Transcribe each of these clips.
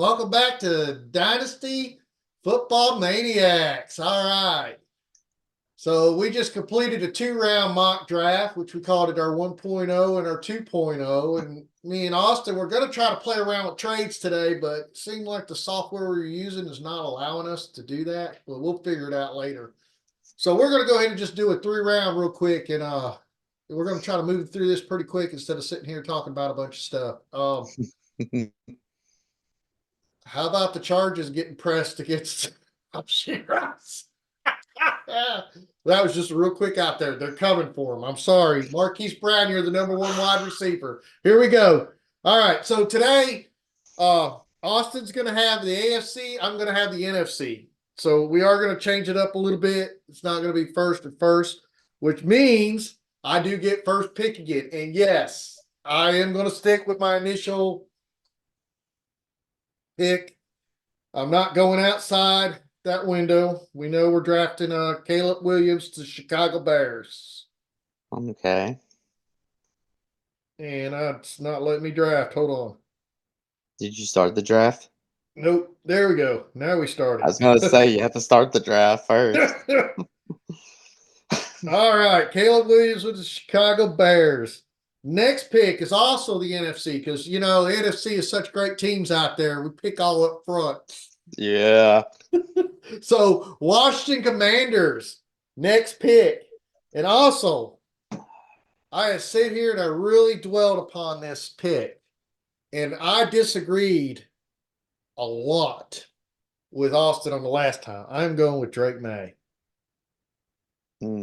Welcome back to Dynasty Football Maniacs. All right. So we just completed a 2-round mock draft, which we called it our 1.0 and our 2.0. And me and Austin, we're going to try to play around with trades today, but it seemed like the software we're using is not allowing us to do that. But we'll figure it out later. So we're going to go ahead and just do a 3-round real quick. And we're going to try to move through this pretty quick instead of sitting here talking about a bunch of stuff. How about the Chargers getting pressed against Shiraz? That was just a real quick out there. They're coming for him. I'm sorry. Marquise Brown, you're the number 1 wide receiver. Here we go. All right. So today, Austin's going to have the AFC. I'm going to have the NFC. So we are going to change it up a little bit. It's not going to be first and first, which means I do get first pick again. And yes, I am going to stick with my initial pick. I'm not going outside that window. We know we're drafting Caleb Williams to Chicago Bears. Okay. And it's not letting me draft. Hold on. Did you start the draft? Nope. There we go. Now we started. I was going to say, you have to start the draft first. All right. Caleb Williams with the Chicago Bears. Next pick is also the NFC because, the NFC is such great teams out there. We pick all up front. Yeah. So, Washington Commanders, next pick. And also, I have sit here and I really dwelled upon this pick. And I disagreed a lot with Austin on the last time. I'm going with Drake May.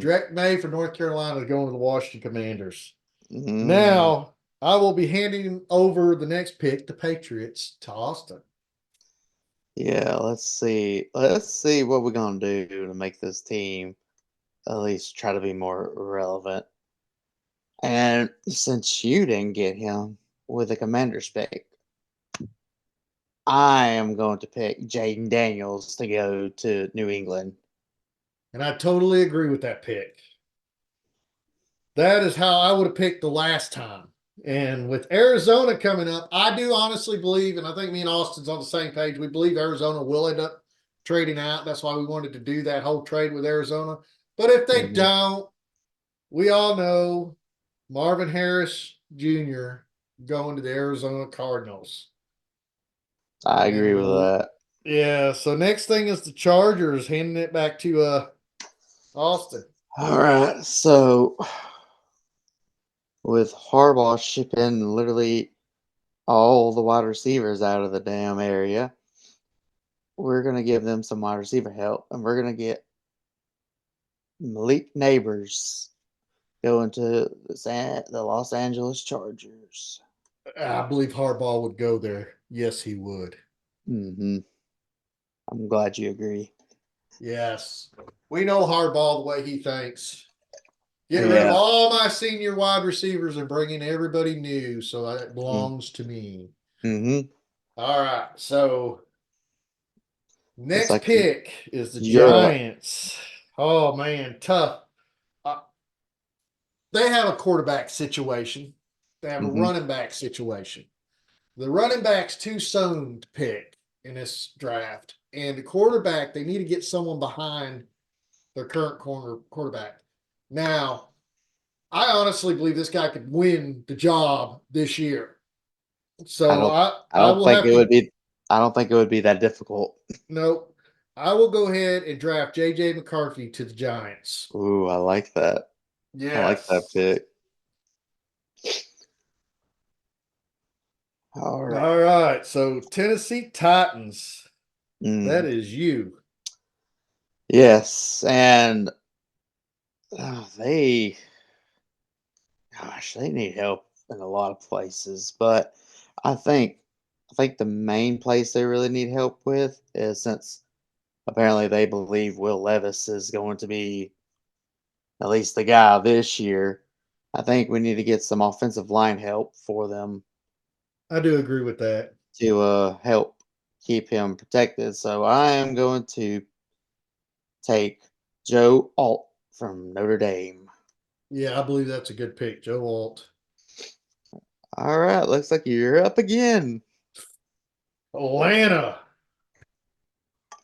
Drake May for North Carolina is going to the Washington Commanders. Now, I will be handing over the next pick, the Patriots, to Austin. Yeah, let's see. Let's see what we're going to do to make this team at least try to be more relevant. And since you didn't get him with the Commander's pick, I am going to pick Jaden Daniels to go to New England. And I totally agree with that pick. That is how I would have picked the last time. And with Arizona coming up, I do honestly believe, and I think me and Austin's on the same page, we believe Arizona will end up trading out. That's why we wanted to do that whole trade with Arizona. But if they don't, we all know Marvin Harris Jr. going to the Arizona Cardinals. I agree with that. Yeah, so next thing is the Chargers, handing it back to Austin. All right, so with Harbaugh shipping literally all the wide receivers out of the damn area, we're going to give them some wide receiver help, and we're going to get Malik Neighbors going to the Los Angeles Chargers. I believe Harbaugh would go there. Yes, he would. I'm glad you agree. Yes. We know Harbaugh the way he thinks. Get rid of all my senior wide receivers and bring in everybody new, so that belongs to me. All right, so next pick is the Giants. Oh, man, tough. They have a quarterback situation. They have a running back situation. The running back's too soon to pick in this draft. And the quarterback, they need to get someone behind their current quarterback. Now, I honestly believe this guy could win the job this year. So I don't think it would be. I don't think it would be that difficult. Nope. I will go ahead and draft J.J. McCarthy to the Giants. Ooh, I like that. Yeah, I like that pick. All right. So Tennessee Titans. That is you. Yes, and they need help in a lot of places, but I think the main place they really need help with is, since apparently they believe Will Levis is going to be at least the guy this year, I think we need to get some offensive line help for them. I do agree with that. To help keep him protected. So I am going to take Joe Alt from Notre Dame. Yeah, I believe that's a good pick, Joe Alt. All right, looks like you're up again. Atlanta.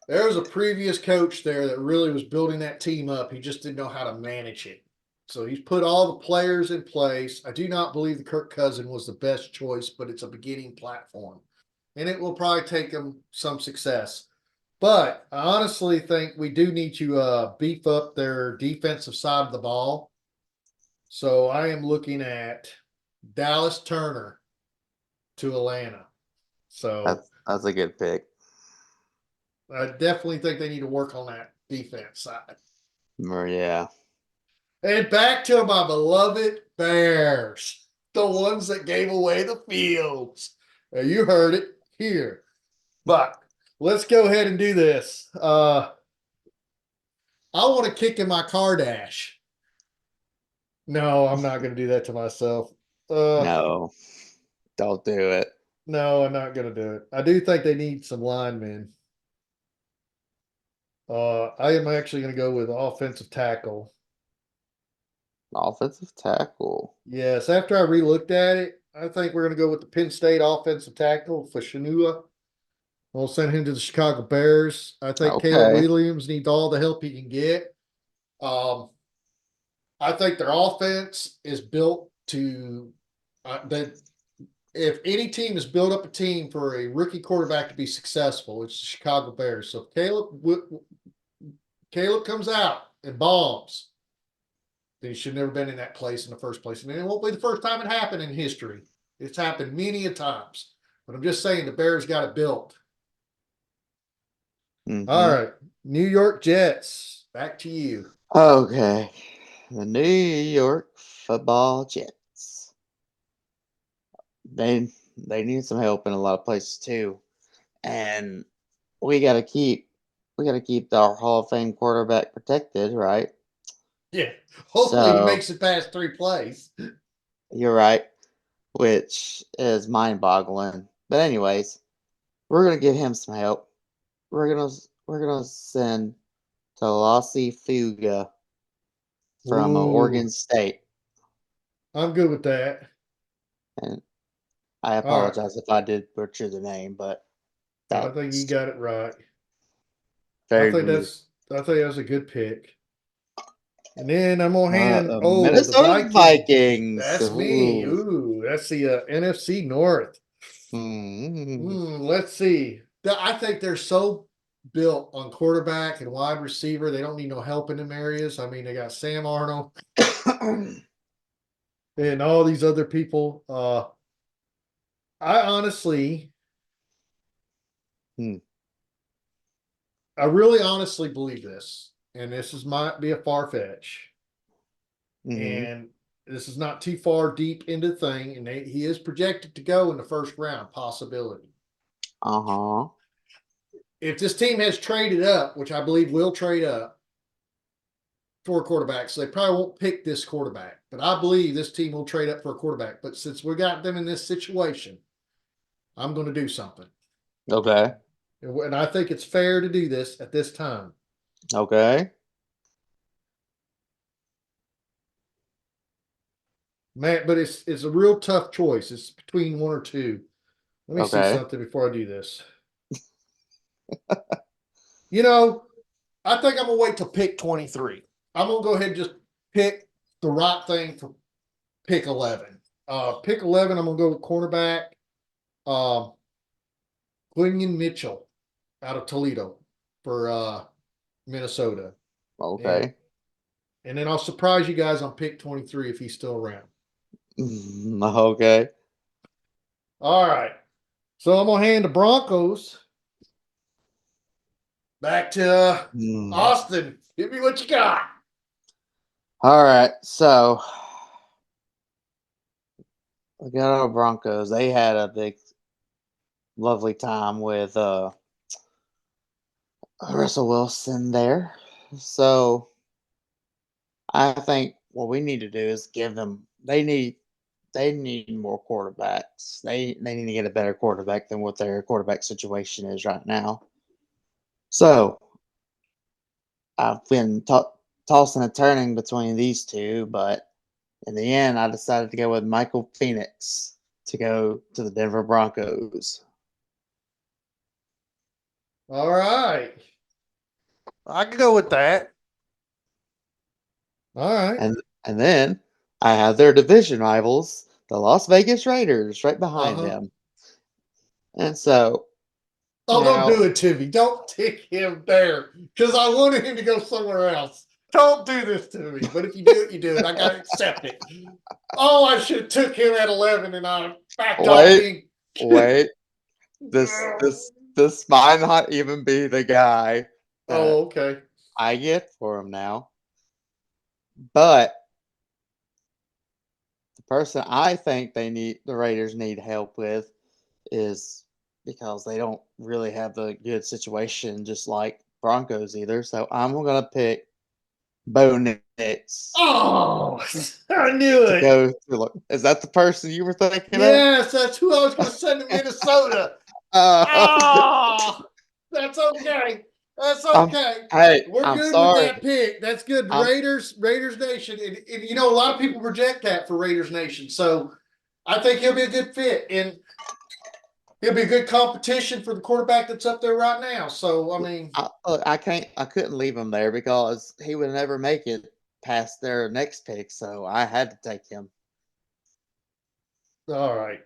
There was a previous coach there that really was building that team up. He just didn't know how to manage it. So he's put all the players in place. I do not believe the Kirk Cousin was the best choice, but it's a beginning platform. And it will probably take them some success. But I honestly think we do need to beef up their defensive side of the ball. So I am looking at Dallas Turner to Atlanta. So That's a good pick. I definitely think they need to work on that defense side. Yeah. And back to my beloved Bears, the ones that gave away the fields. Now, you heard it here. But let's go ahead and do this. I want to kick in my car dash. No, I'm not going to do that to myself. No, don't do it. No, I'm not going to do it. I do think they need some linemen. I am actually going to go with offensive tackle. Offensive tackle. Yes, after I relooked at it, I think we're going to go with the Penn State offensive tackle for Shanua. We'll send him to the Chicago Bears. I think Caleb Okay. Williams needs all the help he can get. Um, I think their offense is built to that. If any team has built up a team for a rookie quarterback to be successful, it's the Chicago Bears. So if Caleb comes out and bombs, then he should never been in that place in the first place. And it won't be the first time it happened in history. It's happened many a times. But I'm just saying the Bears got it built. All Mm-hmm. right. New York Jets. Back to you. Okay. The New York Football Jets. They need some help in a lot of places too. And we gotta keep our Hall of Fame quarterback protected, right? Yeah. Hopefully he So makes it past 3 plays. you're right, which is mind boggling. But anyways, we're gonna give him some help. We're gonna send Talasi Fuga from Ooh. Oregon State. I'm good with that. And I All right. apologize if I did butcher the name, but I think you that's got it right. I very think good. that's a good pick. And then I'm gonna hand the Minnesota Vikings. Vikings. That's me. Ooh. Ooh, that's the NFC North. Mm. Let's see. I think they're so built on quarterback and wide receiver. They don't need no help in them areas. I mean, they got Sam Arnold and all these other people. I honestly, Hmm. I really honestly believe this, and this is might be a far fetch, Mm-hmm. and this is not too far deep into the thing, and he is projected to go in the first round, possibility. Uh-huh. If this team has traded up, which I believe will trade up for a quarterback, so they probably won't pick this quarterback, but I believe this team will trade up for a quarterback. But since we got them in this situation, I'm going to do something, Okay. and I think it's fair to do this at this time. Okay. Man, but it's a real tough choice. It's between one or two. Let me see Okay. something before I do this. You know, I think I'm gonna wait till pick 23. I'm gonna go ahead and just pick the right thing for pick 11. Pick 11, I'm gonna go with cornerback, um, Quinion Mitchell out of Toledo for Minnesota, and Okay. and then I'll surprise you guys on pick 23 if he's still around. Okay. All right, so I'm gonna hand the Broncos back to Mm. Austin. Give me what you got. All right. So we got our Broncos. They had a big, lovely time with Russell Wilson there. So I think what we need to do is give them. They need more quarterbacks. They need to get a better quarterback than what their quarterback situation is right now. So I've been tossing and turning between these two, but in the end, I decided to go with Michael Phoenix to go to the Denver Broncos. All right. I can go with that. All right. And then I have their division rivals, the Las Vegas Raiders, right behind Uh-huh. them. And so Oh, don't now, do it to me. Don't tick him there because I wanted him to go somewhere else. Don't do this to me. But if you do it, you do it. I got to accept it. Oh, I should have took him at 11 and I backed off wait, being. wait, this might not even be the guy that Oh, okay. I get for him now, but the person I think the Raiders need help with is because they don't really have a good situation, just like Broncos either. So I'm gonna pick Bo Nix Oh, I knew to it. go to. Look, is that the person you were thinking of? Yes, that's who I was going to send to Minnesota. Uh, Oh, that's okay. That's I'm, okay. hey, We're I'm good with sorry. that pick. That's good. I'm Raiders Nation. And you know, a lot of people reject that for Raiders Nation. So I think he'll be a good fit. And he'll be a good competition for the quarterback that's up there right now. So, I mean, look, I couldn't leave him there because he would never make it past their next pick. So I had to take him. all right.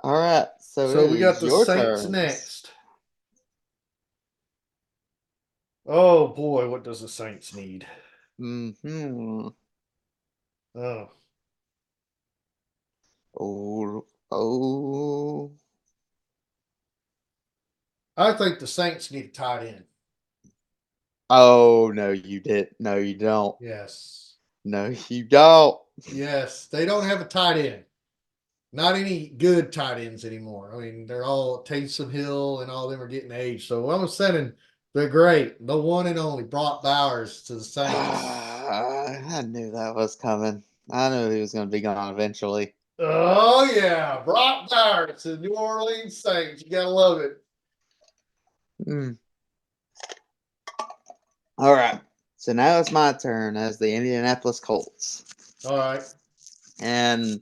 All right, so it So we got is the your Saints turns. next. Oh, boy. What does the Saints need? Hmm. Oh, Oh, oh. I think the Saints need a tight end. Oh, no, you did. No, you don't. Yes. No, you don't. Yes. They don't have a tight end. Not any good tight ends anymore. I mean, they're all Taysom Hill and all of them are getting age. So I'm sending the great, the one and only Brock Bowers to the Saints. I knew that was coming. I knew he was going to be gone eventually. Oh yeah, Brock Bowers to the New Orleans Saints. You gotta love it. Hmm. All right. So now it's my turn as the Indianapolis Colts. All right. And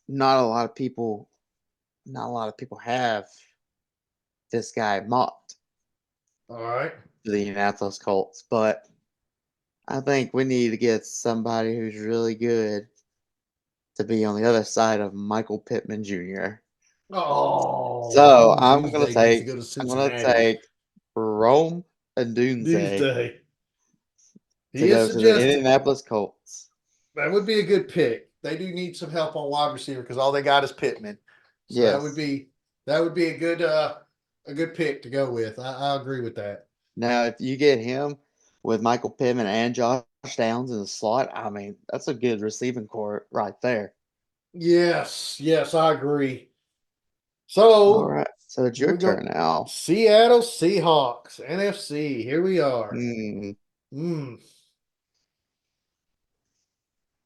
not a lot of people not a lot of people have this guy mocked All right. to the Indianapolis Colts, but I think we need to get somebody who's really good to be on the other side of Michael Pittman Jr. Oh, So Rome Doomsday needs to go to I'm gonna Cincinnati. take Rome and Dunze Doomsday. to He is go to the suggested. Indianapolis Colts. That would be a good pick. They do need some help on wide receiver because all they got is Pittman. So Yes. that would be a good pick to go with. I agree with that. Now, if you get him with Michael Pittman and Josh Downs in the slot, I mean, that's a good receiving core right there. Yes, yes, I agree. All So right. So it's here your we go. turn now. Seattle Seahawks, NFC. Here we are. Hmm. Hmm.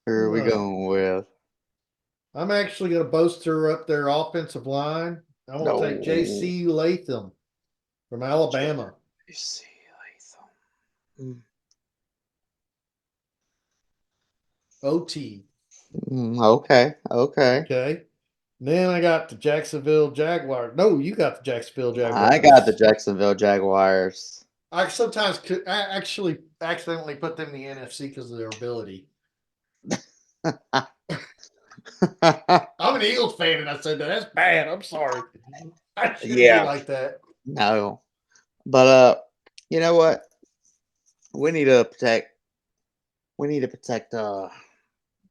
Who are we going with? I'm actually going to bolster up their offensive line. I'm going to take No. J.C. Latham from Alabama. JC Latham. Mm, OT. okay. Okay. Okay. Then I got the Jacksonville Jaguars. No, you got the Jacksonville I got the Jaguars. Jacksonville Jaguars. I sometimes could I actually accidentally put them in the NFC because of their ability. I'm an Eagles fan, and I said that. That's bad. I'm sorry. I shouldn't be Yeah. like that. No. But you know what? We need to protect we need to protect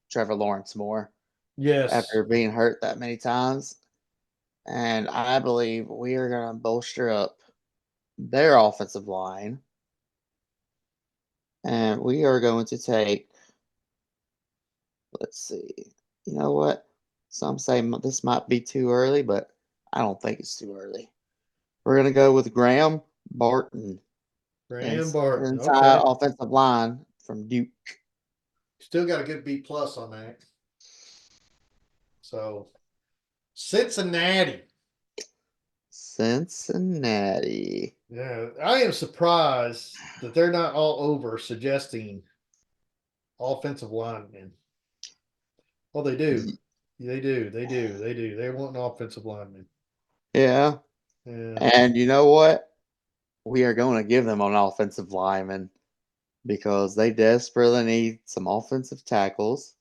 Trevor Lawrence more Yes. after being hurt that many times. And I believe we are gonna bolster up their offensive line. And we are going to take, let's see. You know what? Some say this might be too early, but I don't think it's too early. We're going to go with Graham Barton and Graham Barton. entire Okay. offensive line from Duke. Still got a good B plus on that. So Cincinnati. Cincinnati. Yeah, I am surprised that they're not all over suggesting offensive linemen. Well, they do. Y- They do. They do. They do. They want an offensive lineman. Yeah. Yeah. And you know what? We are going to give them an offensive lineman because they desperately need some offensive tackles.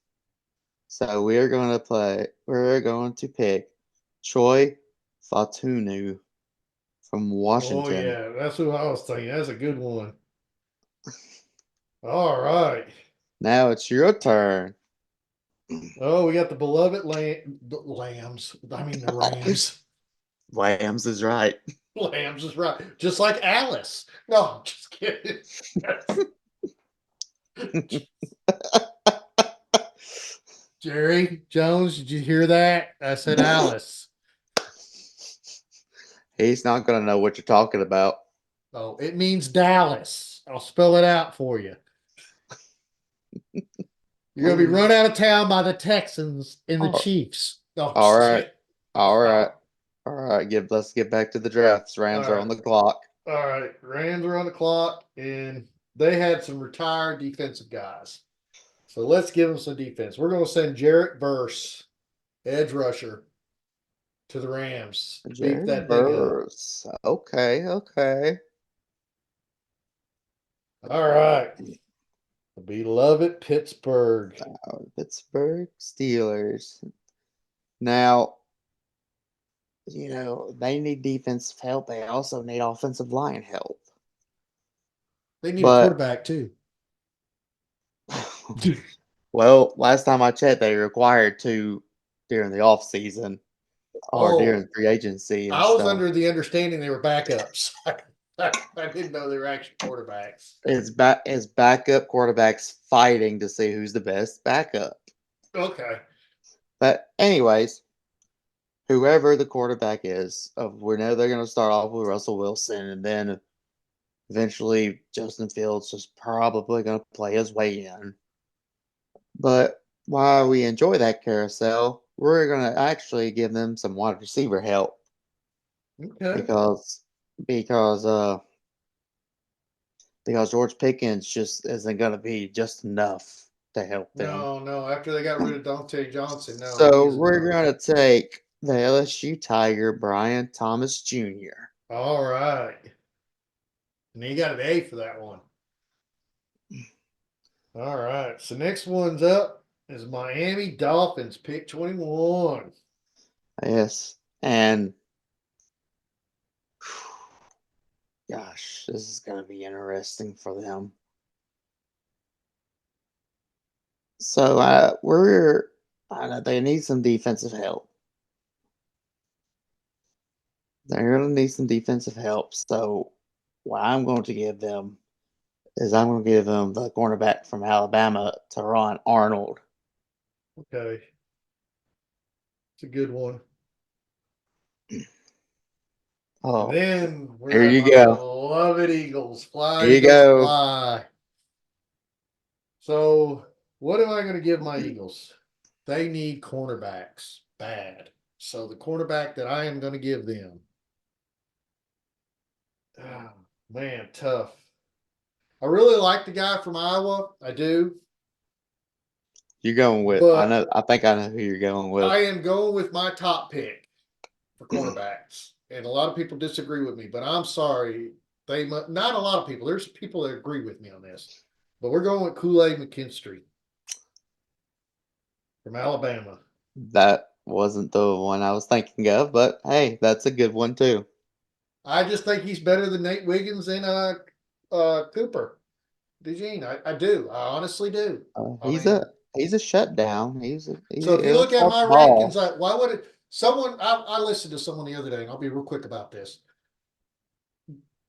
So we're going to pick Troy Fatunu from Oh Washington. yeah, that's who I was thinking. That's a good one. All right. Now it's your turn. Oh, we got the beloved lambs. I mean the Rams. Lambs is right. Lambs is right. Just like Alice. No, I'm just kidding. Jerry Jones, did you hear that? I said Alice. He's not going to know what you're talking about. Oh, it means Dallas. I'll spell it out for you. You're gonna be run out of town by the Texans and the All Chiefs. No, I'm all just right. kidding. All right. Stop. All right. Let's get back to the drafts. All Rams are right. on the clock. All right. Rams are on the clock, and they had some retired defensive guys. So let's give them some defense. We're going to send Jarrett Verse, edge rusher, to the Rams to beef Jared that thing up. Burrs. Okay. Okay. All right. The beloved Pittsburgh. Pittsburgh Steelers. Now, they need defensive help. They also need offensive line help. They need a But, quarterback too. well, last time I checked, they required to during the off season or Oh, during free agency and I was stuff. under the understanding they were backups. I didn't know they were actual quarterbacks. It's backup quarterbacks fighting to see who's the best backup. Okay. But anyways, whoever the quarterback is, we know they're going to start off with Russell Wilson, and then eventually Justin Fields is probably going to play his way in. But while we enjoy that carousel, we're going to actually give them some wide receiver help Okay. because because uh because George Pickens just isn't going to be just enough to help them. No, no. After they got rid of Dante Johnson, no, So he's we're enough. going to take the LSU Tiger, Brian Thomas Jr. All right. And he got an A for that one. All right. So next one's up is Miami Dolphins, pick 21. Yes. And gosh, this is going to be interesting for them. So I know they need some defensive help. They're going to need some defensive help. So what I'm going to give them is I'm going to give them the cornerback from Alabama, Teron Arnold. Okay. It's a good one. And Oh, then we're here at you my go. beloved Eagles. Fly, Here you Eagles, go. fly. So what am I going to give my Eagles? They need cornerbacks bad. So the cornerback that I am going to give them, oh, man, tough. I really like the guy from Iowa. I do. You're going with, But I think I know who you're going with. I am going with my top pick for cornerbacks. And a lot of people disagree with me, but I'm sorry. Not a lot of people. There's people that agree with me on this. But we're going with Kool-Aid McKinstry from Alabama. That wasn't the one I was thinking of, but hey, that's a good one too. I just think he's better than Nate Wiggins and Cooper DeJean. I do. I honestly do. I He's mean, a shutdown. so if you He'll look at start my the rankings, ball. why would it someone I listened to someone the other day, and I'll be real quick about this.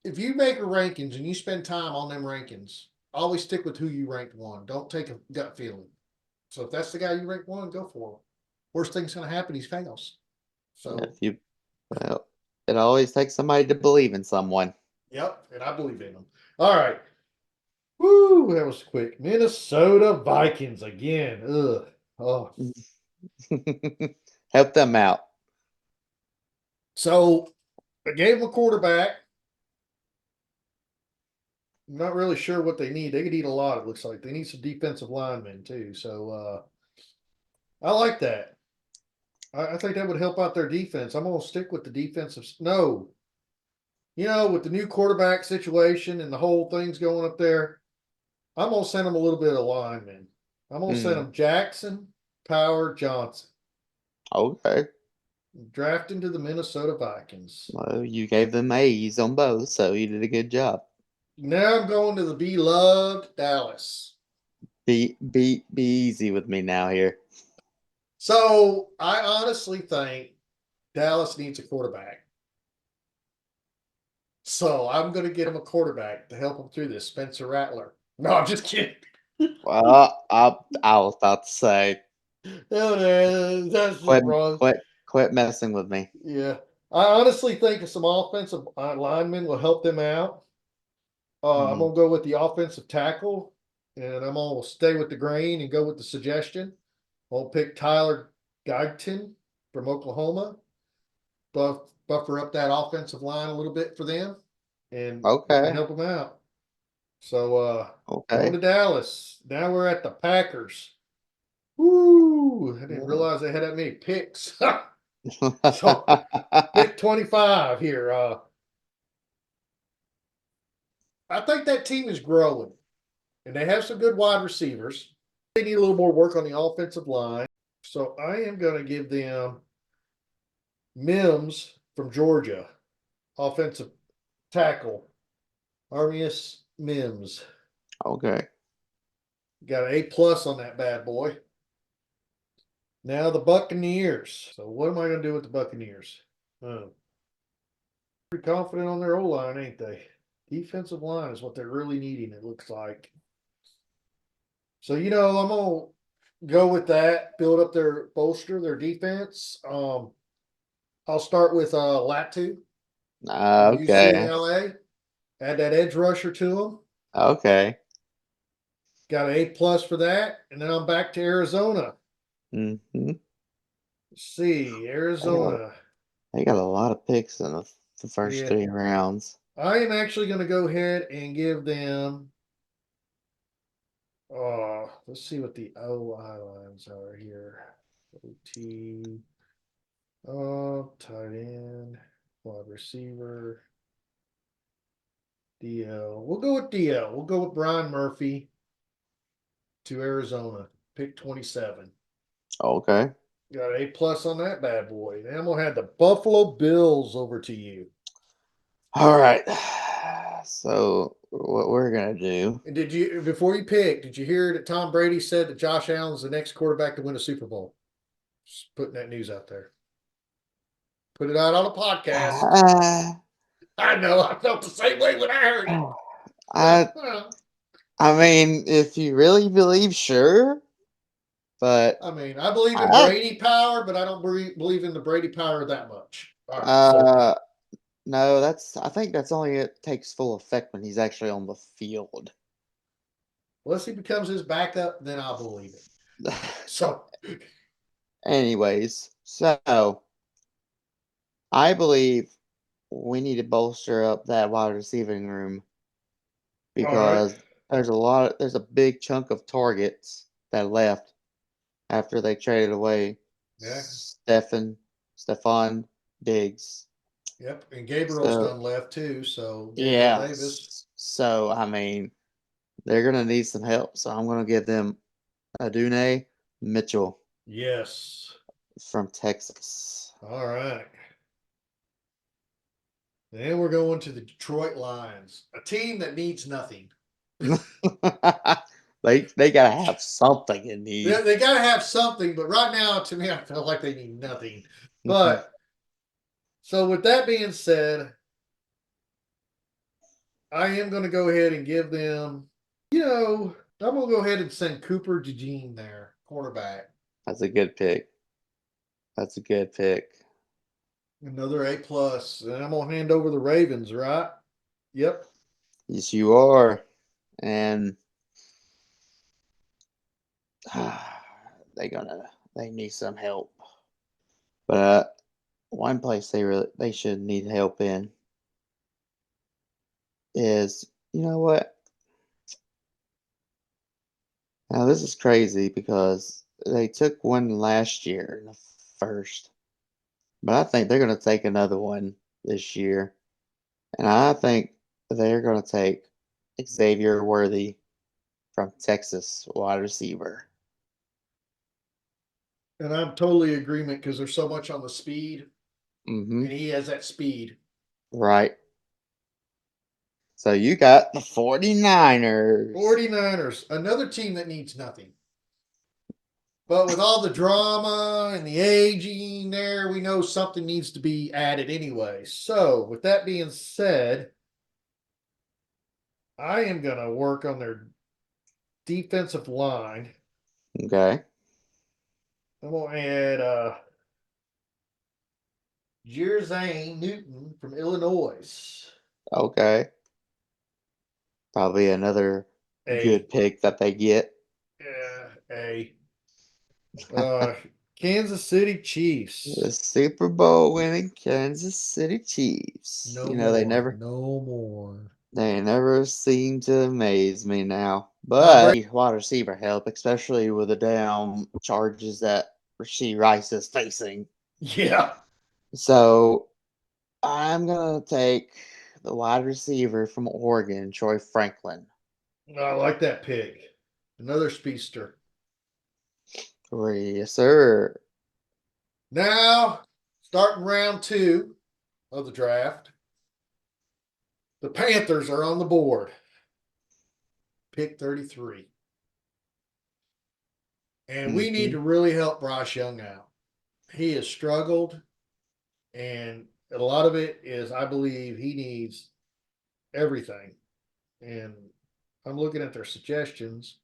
If you make a rankings and you spend time on them rankings, always stick with who you ranked one. Don't take a gut feeling. So if that's the guy you rank one, go for him. Worst thing's going to happen, he fails. If So, you well, it always takes somebody to believe in someone. yep, and I believe in him. All right. Woo, that was quick. Minnesota Vikings again. Ugh. Oh. Help them out. So I gave them a quarterback. I'm not really sure what they need. They could eat a lot, it looks like. They need some defensive linemen too. So I like that. I think that would help out their defense. I'm gonna stick with the defensive. No. with the new quarterback situation and the whole thing's going up there, I'm gonna send them a little bit of linemen. I'm gonna send Mm, them Jackson, Power, Johnson, okay. drafting to the Minnesota Vikings. Well, you gave them A's on both, so you did a good job. Now I'm going to the beloved Dallas. Be easy with me now here. So I honestly think Dallas needs a quarterback. So I'm going to get him a quarterback to help him through this. Spencer Rattler. No, I'm just kidding. Well, I was about to say, No, that's just quit wrong. quit messing with me. Yeah. I honestly think some offensive linemen will help them out. I'm Mm, going to go with the offensive tackle, and I'm going to stay with the grain and go with the suggestion. I'll pick Tyler Guyton from Oklahoma, buffer up that offensive line a little bit for them, and maybe okay. help them out. So going to Okay. Dallas. Now we're at the Packers. Woo! I didn't Yeah. realize they had that many picks. So pick 25 here. I think that team is growing, and they have some good wide receivers. They need a little more work on the offensive line. So I am going to give them Mims from Georgia, offensive tackle. Armius Mims. Okay. Got an A+ on that bad boy. Now the Buccaneers. So what am I going to do with the Buccaneers? Pretty confident on their O line, ain't they? Defensive line is what they're really needing. It looks like. So I'm gonna go with that. Build up their bolster, their defense. I'll start with Latu from Okay. UCLA. Add that edge rusher to him. Okay. Got an A+ for that, and then I'm back to Arizona. Hmm. Let's see, They got a, Arizona. they got a lot of picks in the first Yeah, 3 rounds. I am actually going to go ahead and give them. Let's see what the OI lines are here. OT, tight end, wide receiver, DL. We'll go with DL. We'll go with Brian Murphy to Arizona. Pick 27. Okay. Got an A+ on that bad boy. Then I'm gonna have the Buffalo Bills over to you. All right. So what we're gonna do? And did you before you pick, did you hear that Tom Brady said that Josh Allen's the next quarterback to win a Super Bowl? Just putting that news out there. Put it out on a podcast. Uh, I know. I felt the same way when I heard it. I I mean, if you really believe, sure, but I mean, I believe in I Brady power, but I don't believe in the Brady power that much. All right. So uh no, I think that's only it takes full effect when he's actually on the field. unless he becomes his backup, then I'll believe it. So, Anyways, so I believe we need to bolster up that wide receiving room all right. because there's a big chunk of targets that left after they traded away Yeah. Stefan Diggs. Yep. And Gabriel's So done left too. So Gabriel yeah, Davis. so I mean they're gonna need some help. So I'm gonna give them Adune Mitchell Yes. from Texas. All right. Then we're going to the Detroit Lions, a team that needs nothing. They gotta have something in need. They got to have something, but right now, to me, I feel like they need nothing. But so, with that being said, I am going to go ahead and give them, I'm going to go ahead and send Cooper DeJean there, quarterback. That's a good pick. That's a good pick. Another A+. And I'm going to hand over the Ravens, right? Yep. Yes, you are. And they need some help. But one place they should need help in is, you know what? Now this is crazy because they took one last year in the first, but I think they're gonna take another one this year. And I think they're going to take Xavier Worthy from Texas, wide receiver. And I'm totally agreement because there's so much on the speed, Mm-hmm. and he has that speed. Right. So you got the 49ers. 49ers, another team that needs nothing. But with all the drama and the aging there, we know something needs to be added anyway. So, with that being said, I am going to work on their defensive line. Okay. I'm going to add Jerzane Newton from Illinois. Okay. Probably another A, good pick that they get. a Kansas City The Chiefs. Super Bowl winning Kansas City Chiefs. No They more, never no more. seem to amaze me now. Tom But Brady. wide receiver help, especially with the damn charges that Rasheed Rice is facing. Yeah, So I'm gonna take the wide receiver from Oregon, Troy Franklin. I like that pick. Another speedster. Yes, sir. Now, starting round 2 of the draft, the Panthers are on the board. Pick 33. And we need Hmm. to really help Bryce Young out. He has struggled, and a lot of it is, I believe, he needs everything. And I'm looking at their suggestions,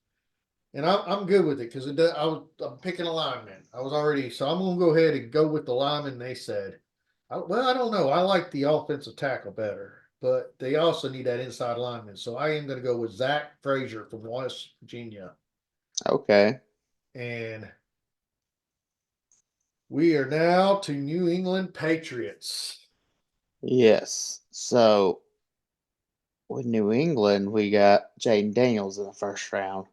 and I'm good with it because I'm picking a lineman. I was already so I'm gonna go ahead and go with the lineman they said. Well, I don't know. I like the offensive tackle better, but they also need that inside lineman. So I am going to go with Zach Frazier from West Virginia, Okay. and we are now to New England Patriots. Yes. So with New England, we got Jaden Daniels in the first round.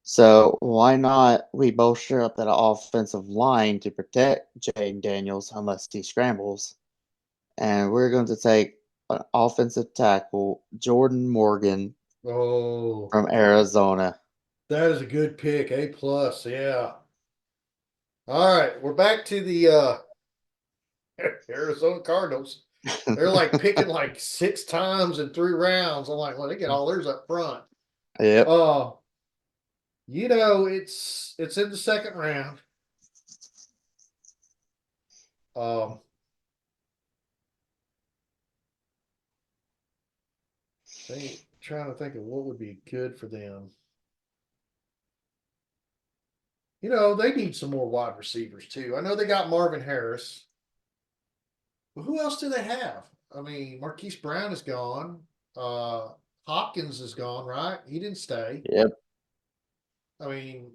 So why not we bolster up that offensive line to protect Jaden Daniels unless he scrambles? And we're going to take an offensive tackle, Jordan Morgan Oh, from Arizona. that is a good pick. A plus, yeah. All right, we're back to the Arizona Cardinals. They're like picking like 6 times in 3 rounds. I'm like, well, they get all theirs up front. Yep. Uh, it's in the second round. Um, trying to think of what would be good for them. They need some more wide receivers too. I know they got Marvin Harris, but who else do they have? I mean, Marquise Brown is gone. Uh, Hopkins is gone, right? He didn't stay. Yep. I mean,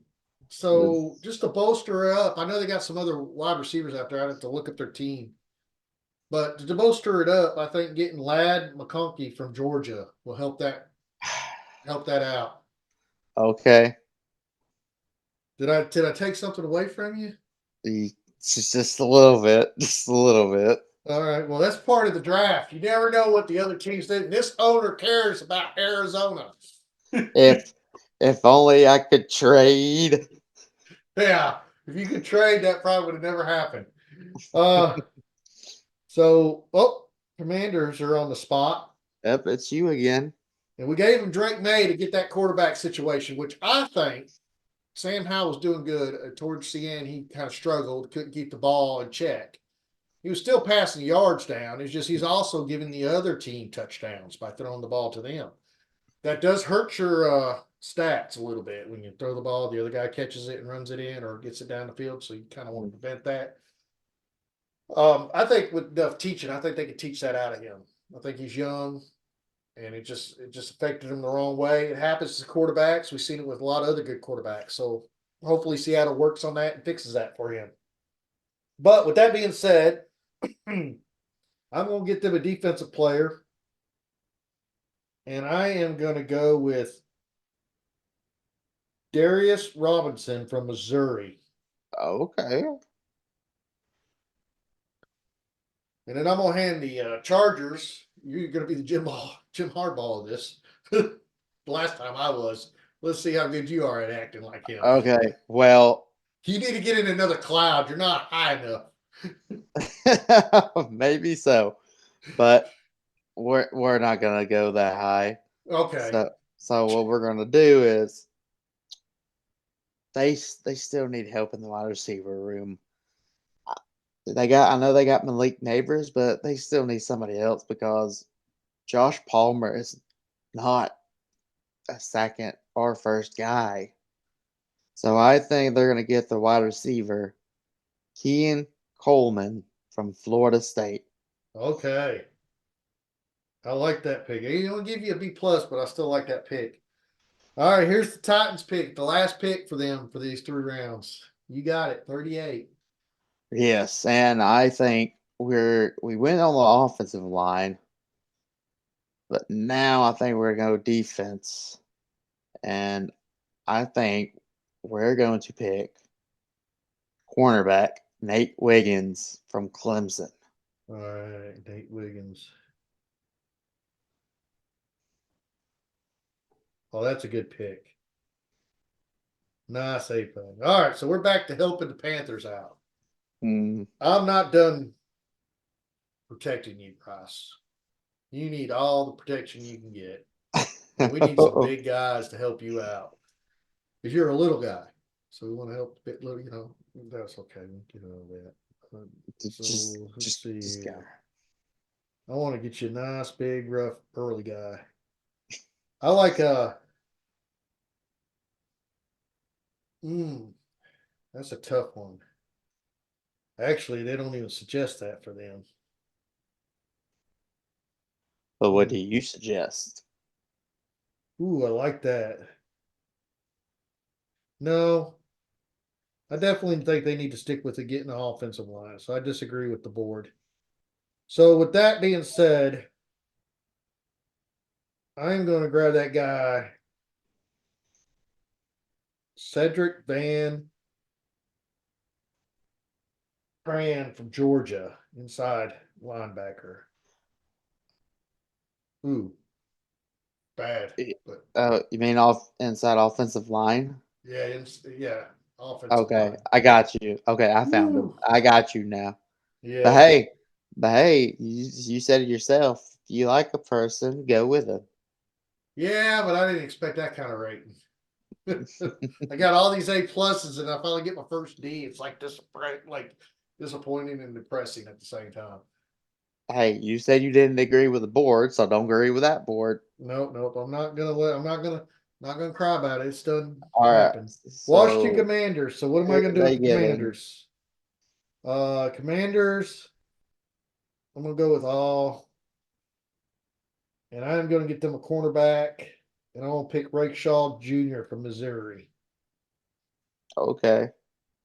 so just to bolster up, I know they got some other wide receivers out there. I have to look up their team. But to bolster it up, I think getting Lad McConkey from Georgia will help that out. Okay. Did I take something away from you? Just a little bit. Just a little bit. All right. Well, that's part of the draft. You never know what the other teams did. This owner cares about Arizona. If if only I could trade. Yeah. If you could trade, that probably would have never happened. Uh so Commanders are on the spot. Yep, it's you again. And we gave him Drake May to get that quarterback situation, which I think Sam Howell was doing good. Towards the end, he kind of struggled, couldn't keep the ball in check. He was still passing yards down. It's just he's also giving the other team touchdowns by throwing the ball to them. That does hurt your stats a little bit when you throw the ball. The other guy catches it and runs it in or gets it down the field. So you kind of want to prevent that. I think with enough teaching, I think they could teach that out of him. I think he's young, and it just affected him the wrong way. It happens to quarterbacks. We've seen it with a lot of other good quarterbacks. So hopefully Seattle works on that and fixes that for him. But with that being said, I'm going to get them a defensive player, and I am going to go with Darius Robinson from Missouri. Okay. And then I'm going to hand the Chargers you're going to be the Jim Hardball of this. The last time I was. Let's see how good you are at acting like him. Okay, well, You need to get in another cloud. You're not high enough. maybe so, but we're not gonna go that high. Okay. So what we're gonna do is they still need help in the wide receiver room. I know they got Malik Neighbors, but they still need somebody else because Josh Palmer is not a second or first guy. So I think they're gonna get the wide receiver, Kean Coleman from Florida State. Okay. I like that pick. He'll give you a B plus, but I still like that pick. All right, here's the Titans pick, the last pick for them for these 3 rounds. You got it, 38. Yes, and I think we went on the offensive line, but now I think we're gonna go defense. And I think we're going to pick cornerback Nate Wiggins from Clemson. All right, Nate Wiggins. Oh, that's a good pick. Nice A play. All right, so we're back to helping the Panthers out. Mm. I'm not done protecting you, Price. You need all the protection you can get. And we need some big guys to help you out. Because you're a little guy. So we want to help the bit little, that's okay. We can get all that. So let's see just go. here. I want to get you a nice, big, rough, early guy. I like that's a tough one. Actually, they don't even suggest that for them. But what do you suggest? Ooh, I like that. No, I definitely think they need to stick with the getting the offensive line. So I disagree with the board. So with that being said, I'm going to grab that guy, Cedric Van Pran from Georgia, inside linebacker. Ooh, bad, but You mean off inside offensive line? yeah, offensive Okay, line. I got you. Okay, I found him. Woo. I got you now. But Yeah, hey, you said it yourself. If you like a person, go with them. yeah, but I didn't expect that kind of rating. I got all these A pluses, and I finally get my first D. It's like disappointing and depressing at the same time. Hey, you said you didn't agree with the board, so don't agree with that board. Nope, nope. I'm not gonna cry about it. It's done All right. happened. Washington So Commanders. So what am I who gonna are do with they the getting? Commanders? Commanders. I'm gonna go with all, and I'm gonna get them a cornerback, and I'm gonna pick Rakeshaw Jr. from Missouri. Okay.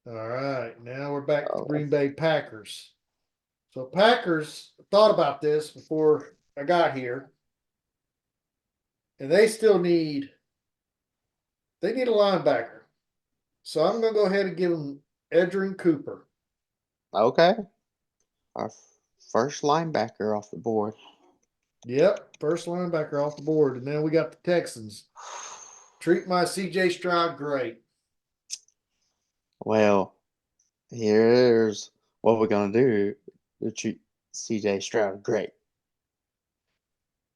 All right, now we're back to the Oh, Green Bay Packers. So Packers thought about this before I got here, and they need a linebacker. So I'm gonna go ahead and give them Edrin Cooper. okay. Our first linebacker off the board. Yep, first linebacker off the board, and then we got the Texans. Treat my CJ Stroud great. Well, here's what we're gonna do to treat CJ Stroud great.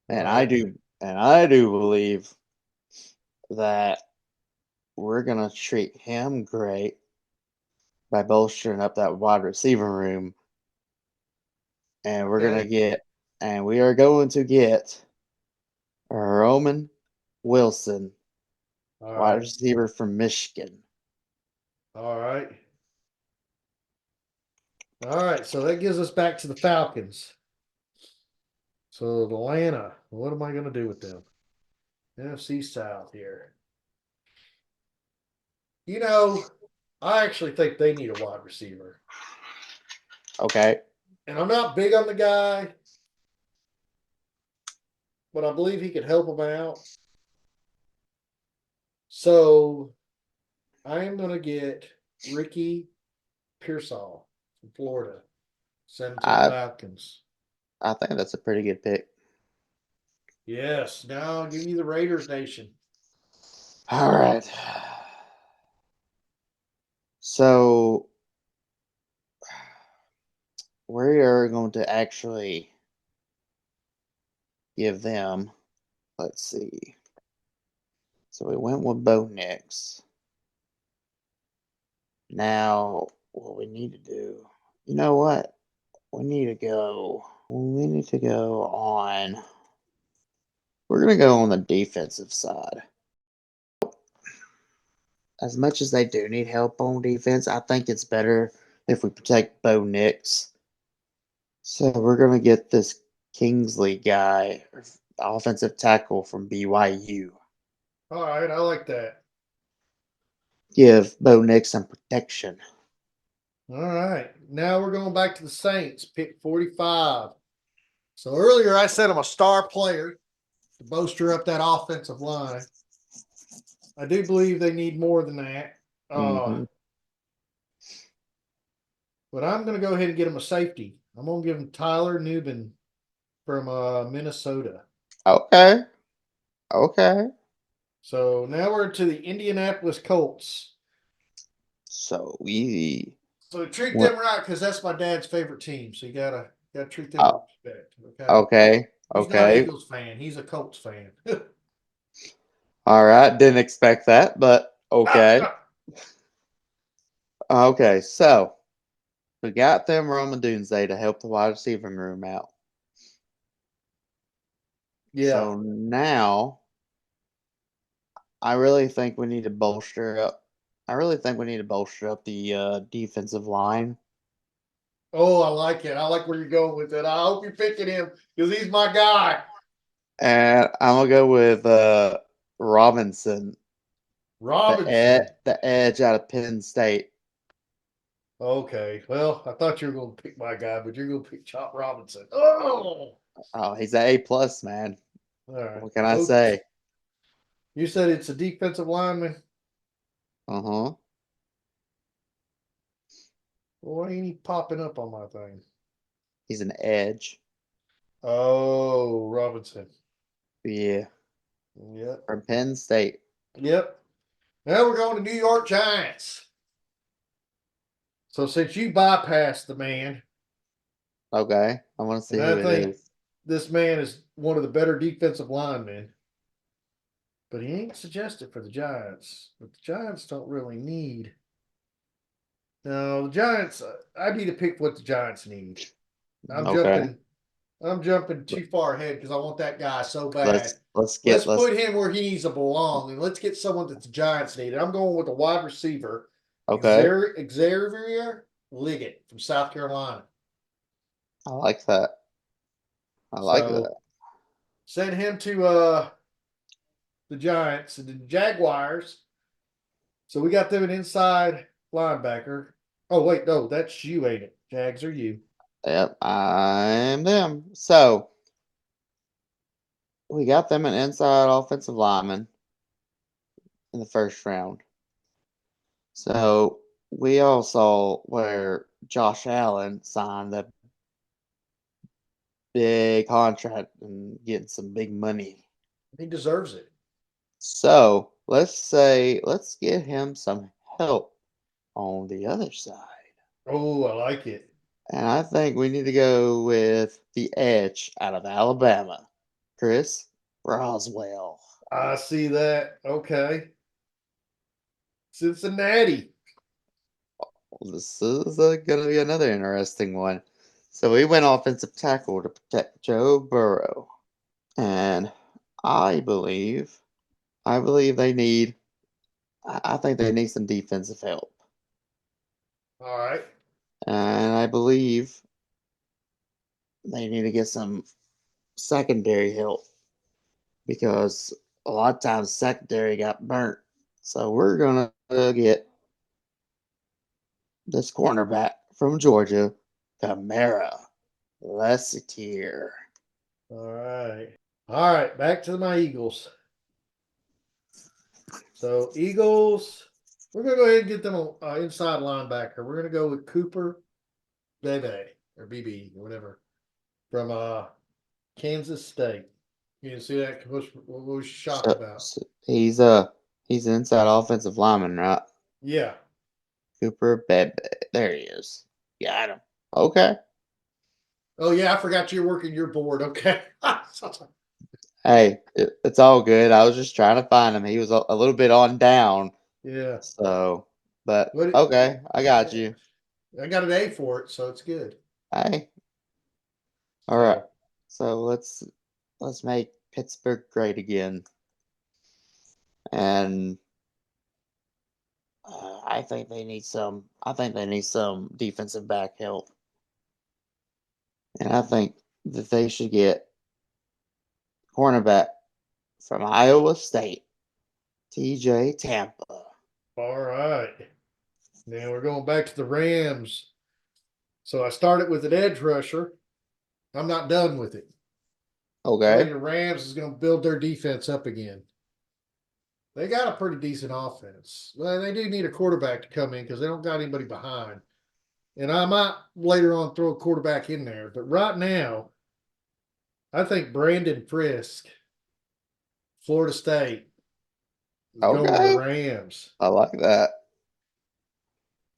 All And right. I do believe that we're gonna treat him great by bolstering up that wide receiver room. And Okay. we are going to get Roman Wilson, All wide right. receiver from Michigan. All right. All right. So that gives us back to the Falcons. So Atlanta, what am I going to do with them? NFC South here. You know, I actually think they need a wide receiver. Okay. And I'm not big on the guy, but I believe he could help them out. So I am going to get Ricky Pearsall from Florida, send him to the I Falcons. I think that's a pretty good pick. Yes. Now I'll give you the Raiders Nation. All right. So we are going to actually give them, let's see. So we went with Bo Nix. Now, what we need to do, you know what? We need to go. We need to go on. We're going to go on the defensive side. As much as they do need help on defense, I think it's better if we protect Bo Nix. So we're going to get this Kingsley guy, offensive tackle from BYU. All right. I like that. Give Bo Nix some protection. All right. Now we're going back to the Saints, pick 45. So earlier I said I'm a star player to bolster up that offensive line. I do believe they need more than that. Hmm. But I'm going to go ahead and get them a safety. I'm going to give them Tyler Nubin from Minnesota. Okay. Okay. So now we're to the Indianapolis Colts. So we So treat went. them right because that's my dad's favorite team. So you gotta treat them with Oh, respect. Okay. okay. He's not an Okay. Eagles fan. He's a Colts fan. All right. Didn't expect that, but okay. Okay. So we got them Roman Doomsday to help the wide receiving room out. Yeah. So now I really think we need to bolster up. I really think we need to bolster up the defensive line. Oh, I like it. I like where you're going with it. I hope you're picking him because he's my guy. And I'm gonna go with Robinson, Robinson. the edge out of Penn State. Okay. Well, I thought you were going to pick my guy, but you're going to pick Chop Robinson. Oh. Oh, he's an A plus man. All right. What can I Okay. say? You said it's a defensive lineman. Uh huh. Well, why ain't he popping up on my thing? He's an edge. Oh, Robinson. Yeah, Yep. from Penn State. Yep. Now we're going to New York Giants. So since you bypassed the man, Okay, I want to and see I who it think is. this man is one of the better defensive linemen, but he ain't suggested for the Giants. But the Giants don't really need. No, the Giants. I need to pick what the Giants need. I'm Okay, jumping. I'm jumping too far ahead because I want that guy so bad. let's Let's get let's. put him where he needs to belong, and let's get someone that the Giants need. I'm going with a wide receiver, Okay, Xavier Liggett from South Carolina. I like that. I like So that. send him to the Giants and the Jaguars. So we got them an inside linebacker. Oh wait, no, that's you, ain't it? Jags are you. Yep, I'm them. So we got them an inside offensive lineman in the first round. So we all saw where Josh Allen signed that big contract and getting some big money. He deserves it. So let's get him some help on the other side. Oh, I like it. And I think we need to go with the edge out of Alabama, Chris Roswell. I see that. Okay. Cincinnati. Well, this is going to be another interesting one. So we went offensive tackle to protect Joe Burrow. And I believe, I believe they need, I think they need some defensive help. All right. And I believe they need to get some secondary help because a lot of times secondary got burnt. So we're going to get this cornerback from Georgia, Camara Lessitier. All right. All right. Back to my Eagles. So Eagles, we're gonna go ahead and get them an inside linebacker. We're gonna go with Cooper Bebe or BB or whatever from Kansas State. You didn't see that? What was you shocked So, about? so he's an inside offensive lineman, right? Yeah. Cooper Bebe. There he is. Got him. Okay. Oh yeah, I forgot you're working your board. Okay. Hey, it's all good. I was just trying to find him. He was a little bit on down. Yeah. So, but What? okay, I got Yeah. you. I got an A for it, so it's good. Hey, all right. So So let's make Pittsburgh great again. And I think they need some. I think they need some defensive back help. And I think that they should get cornerback from Iowa State, TJ Tampa. all right. Now we're going back to the Rams. So I started with an edge rusher. I'm not done with it. I Okay. think the Rams is going to build their defense up again. They got a pretty decent offense. Well, they do need a quarterback to come in because they don't got anybody behind. And I might later on throw a quarterback in there. But right now, I think Brandon Frisk, Florida State, is going to the Okay. Rams. I like that.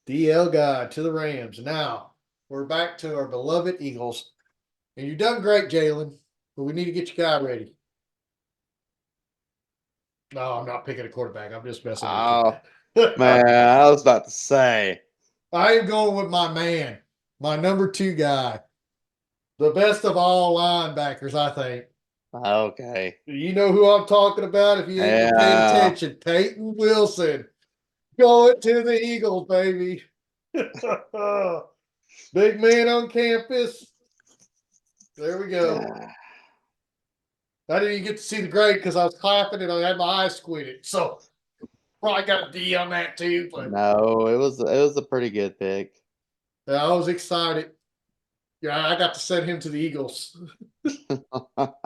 DL guy to the Rams. Now we're back to our beloved Eagles. And you've done great, Jalen, but we need to get your guy ready. No, I'm not picking a quarterback. I'm just messing with you. Oh man, I was about to say. I am going with my man, my number 2 guy, the best of all linebackers, I think. Okay. You know who I'm talking about if you ain't been paying Yeah. attention. Peyton Wilson. Going to the Eagles, baby. Big man on campus. There we go. I didn't even get to see the grade because I was clapping and I had my eyes squinted. So probably got a D on that too. But No, it was a pretty good pick. I was excited. Yeah, I got to send him to the Eagles. All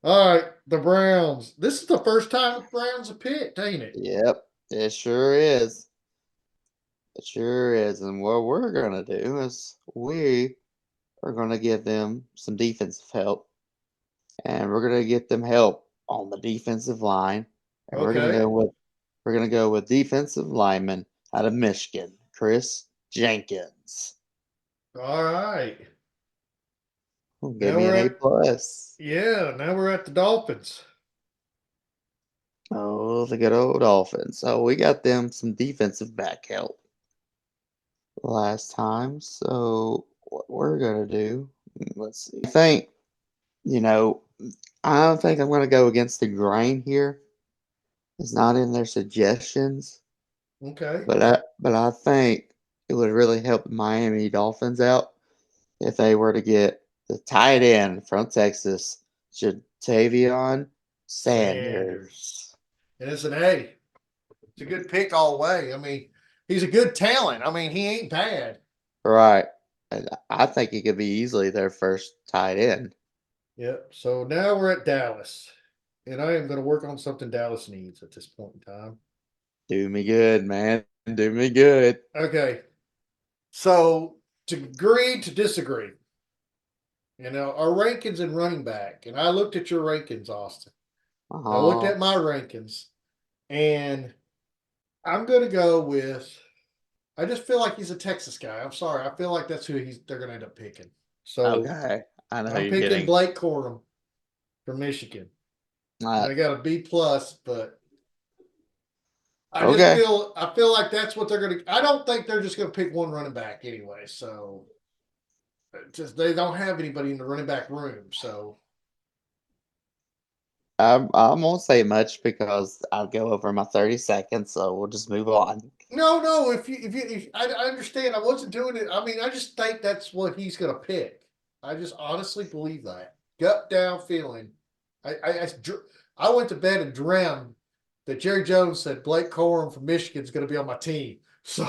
right, the Browns. This is the first time the Browns have picked, ain't it? Yep, it sure is. It sure is. And what we're gonna do is we are gonna give them some defensive help, and we're gonna get them help on the defensive line, and Okay. we're gonna go with defensive lineman out of Michigan, Chris Jenkins. All right. Give Now me we're an A at plus. now we're at the Dolphins. Oh, the good old Dolphins. So we got them some defensive back help last time. So what we're gonna do, let's see. I think, you know, I don't think I'm gonna go against the grain here. It's not in their suggestions, Okay. but I think it would really help the Miami Dolphins out if they were to get the tight end from Texas, Jatavion Sanders. Sanders. And it's an A. It's a good pick all the way. I mean, he's a good talent. I mean, he ain't bad. Right. And I think he could be easily their first tight end. Yep. So now we're at Dallas. And I am going to work on something Dallas needs at this point in time. Do me good, man. Do me good. Okay. So to agree to disagree. Our rankings in running back, and I looked at your rankings, Austin. I looked Oh, at my rankings, and I'm going to go with. I just feel like he's a Texas guy. I'm sorry. I feel like that's who they're going to end up picking. So okay. I know who I'm you're picking getting. Blake Corum from Michigan, and Uh, I got a B plus, but okay. I feel like that's what they're going to. I don't think they're just going to pick one running back anyway. So just they don't have anybody in the running back room. So I won't say much because I'll go over my 30 seconds, so we'll just move on. no. I understand. I wasn't doing it. I mean, I just think that's what he's going to pick. I just honestly believe that gut down feeling. I I, I, I went to bed and dreamed that Jerry Jones said Blake Corum from Michigan is going to be on my team. So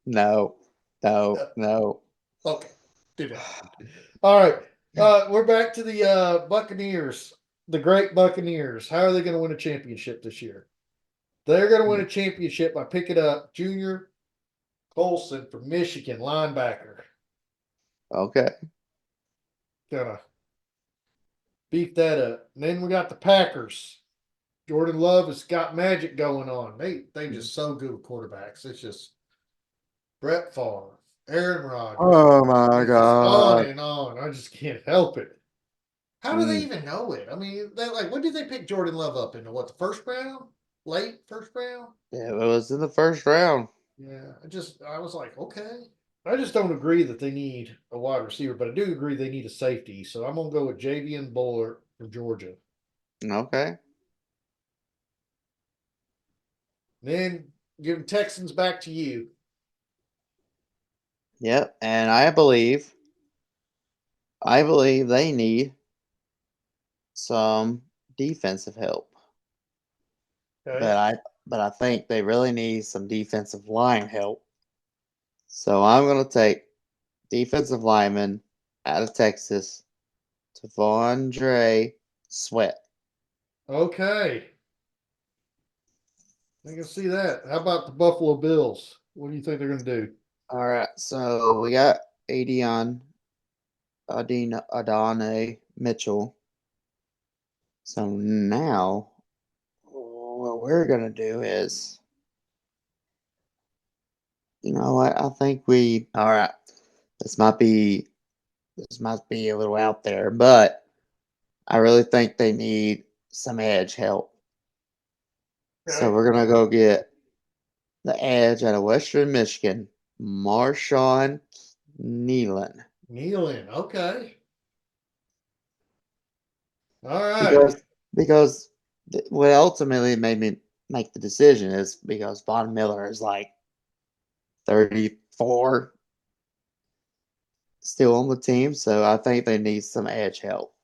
No, no, no. okay, didn't happen. All right, we're back to the Buccaneers, the great Buccaneers. How are they going to win a championship this year? They're going to win a championship by picking up Junior Colson from Michigan, linebacker. Okay. Gonna beef that up. And then we got the Packers. Jordan Love has got magic going on. They just so good with quarterbacks. It's just Brett Favre, Aaron Rodgers. Oh my It's just on God. and on. I just can't help it. How do they Mm. even know it? I mean, they like when did they pick Jordan Love up into what the first round? Late first round? Yeah, it was in the first round. Yeah, I was like, okay. I just don't agree that they need a wide receiver, but I do agree they need a safety. So I'm gonna go with Javian Bullard from Georgia. Okay. Then giving Texans back to you. Yep. And I believe they need some defensive help. Okay. But I think they really need some defensive line help. So I'm gonna take defensive lineman out of Texas, Devondre Sweat. Okay. I can see that. How about the Buffalo Bills? What do you think they're gonna do? All right, so we got Adane Mitchell. So now what we're gonna do is, you know what? I think we all right. This might be this might be a little out there, but I really think they need some edge help. So Okay. we're gonna go get the edge out of Western Michigan, Marshawn Nealon. Nealon. Okay. All right. Because what ultimately made me make the decision is because Von Miller is like 34 still on the team, so I think they need some edge help.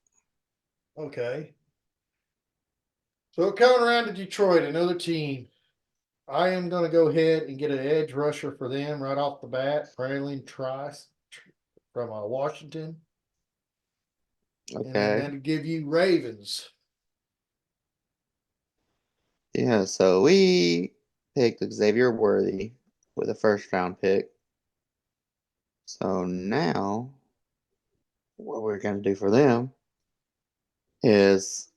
Okay. So coming around to Detroit, another team. I am going to go ahead and get an edge rusher for them right off the bat. Braylon Trice from Washington. And then Okay. that'll give you Ravens. Yeah, so we picked Xavier Worthy with a first round pick. So now what we're gonna do for them is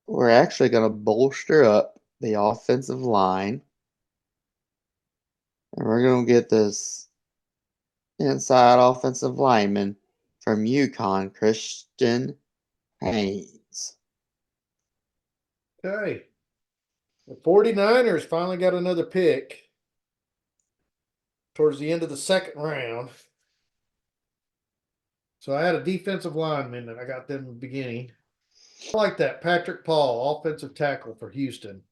we're actually gonna bolster up the offensive line and we're gonna get this inside offensive lineman from UConn, Christian Haynes. Okay. The 49ers finally got another pick towards the end of the second round. So I had a defensive lineman that I got them in the beginning. I like that. Patrick Paul, offensive tackle for Houston.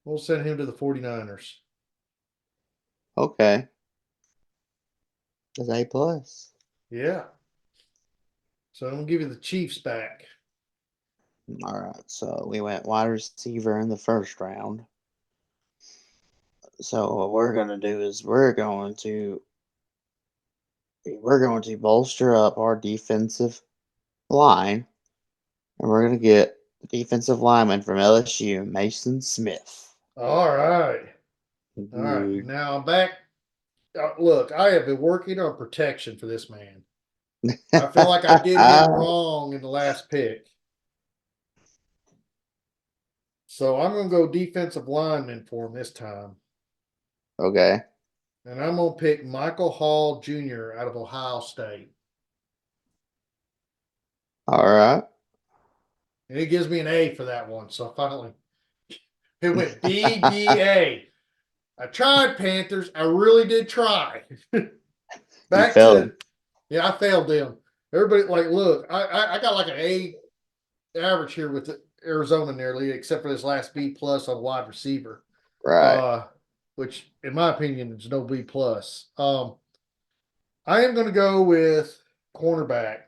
We'll send him to the 49ers. Okay. That's A plus. Yeah. So I'm going to give you the Chiefs back. All right, so we went wide receiver in the first round. So what we're gonna do is we're going to bolster up our defensive line, and we're gonna get the defensive lineman from LSU, Mason Smith. All right. All right. Good. Now I'm back. Look, I have been working on protection for this man. I feel like I did him wrong in the last pick. So I'm going to go defensive lineman for him this time. Okay. And I'm going to pick Michael Hall Jr. out of Ohio State. All right. And it gives me an A for that one. So finally, it went BBA. I tried Panthers. I really did try. You Back failed. to, yeah, I failed them. Everybody, like, look, I got like an A average here with Arizona nearly, except for this last B plus on wide receiver. Right. Which in my opinion is no B plus. I am going to go with cornerback,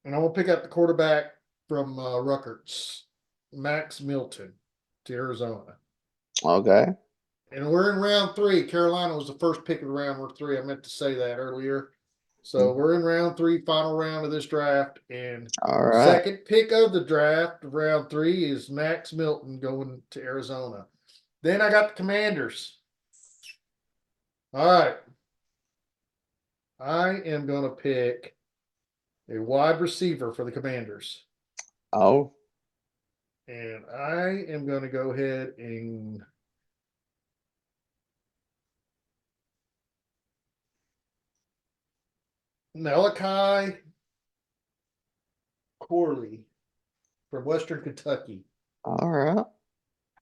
and I'm going to pick up the quarterback from Rutgers, Max Milton, to Arizona. Okay. And we're in round three. Carolina was the first pick of the round. We're three. I meant to say that earlier. So we're in round three, final round of this draft, and All right. second pick of the draft, round three, is Max Milton going to Arizona. Then I got the Commanders. All right. I am going to pick a wide receiver for the Commanders. Oh, And I am going to go ahead and Malachi Corley from Western Kentucky. all right.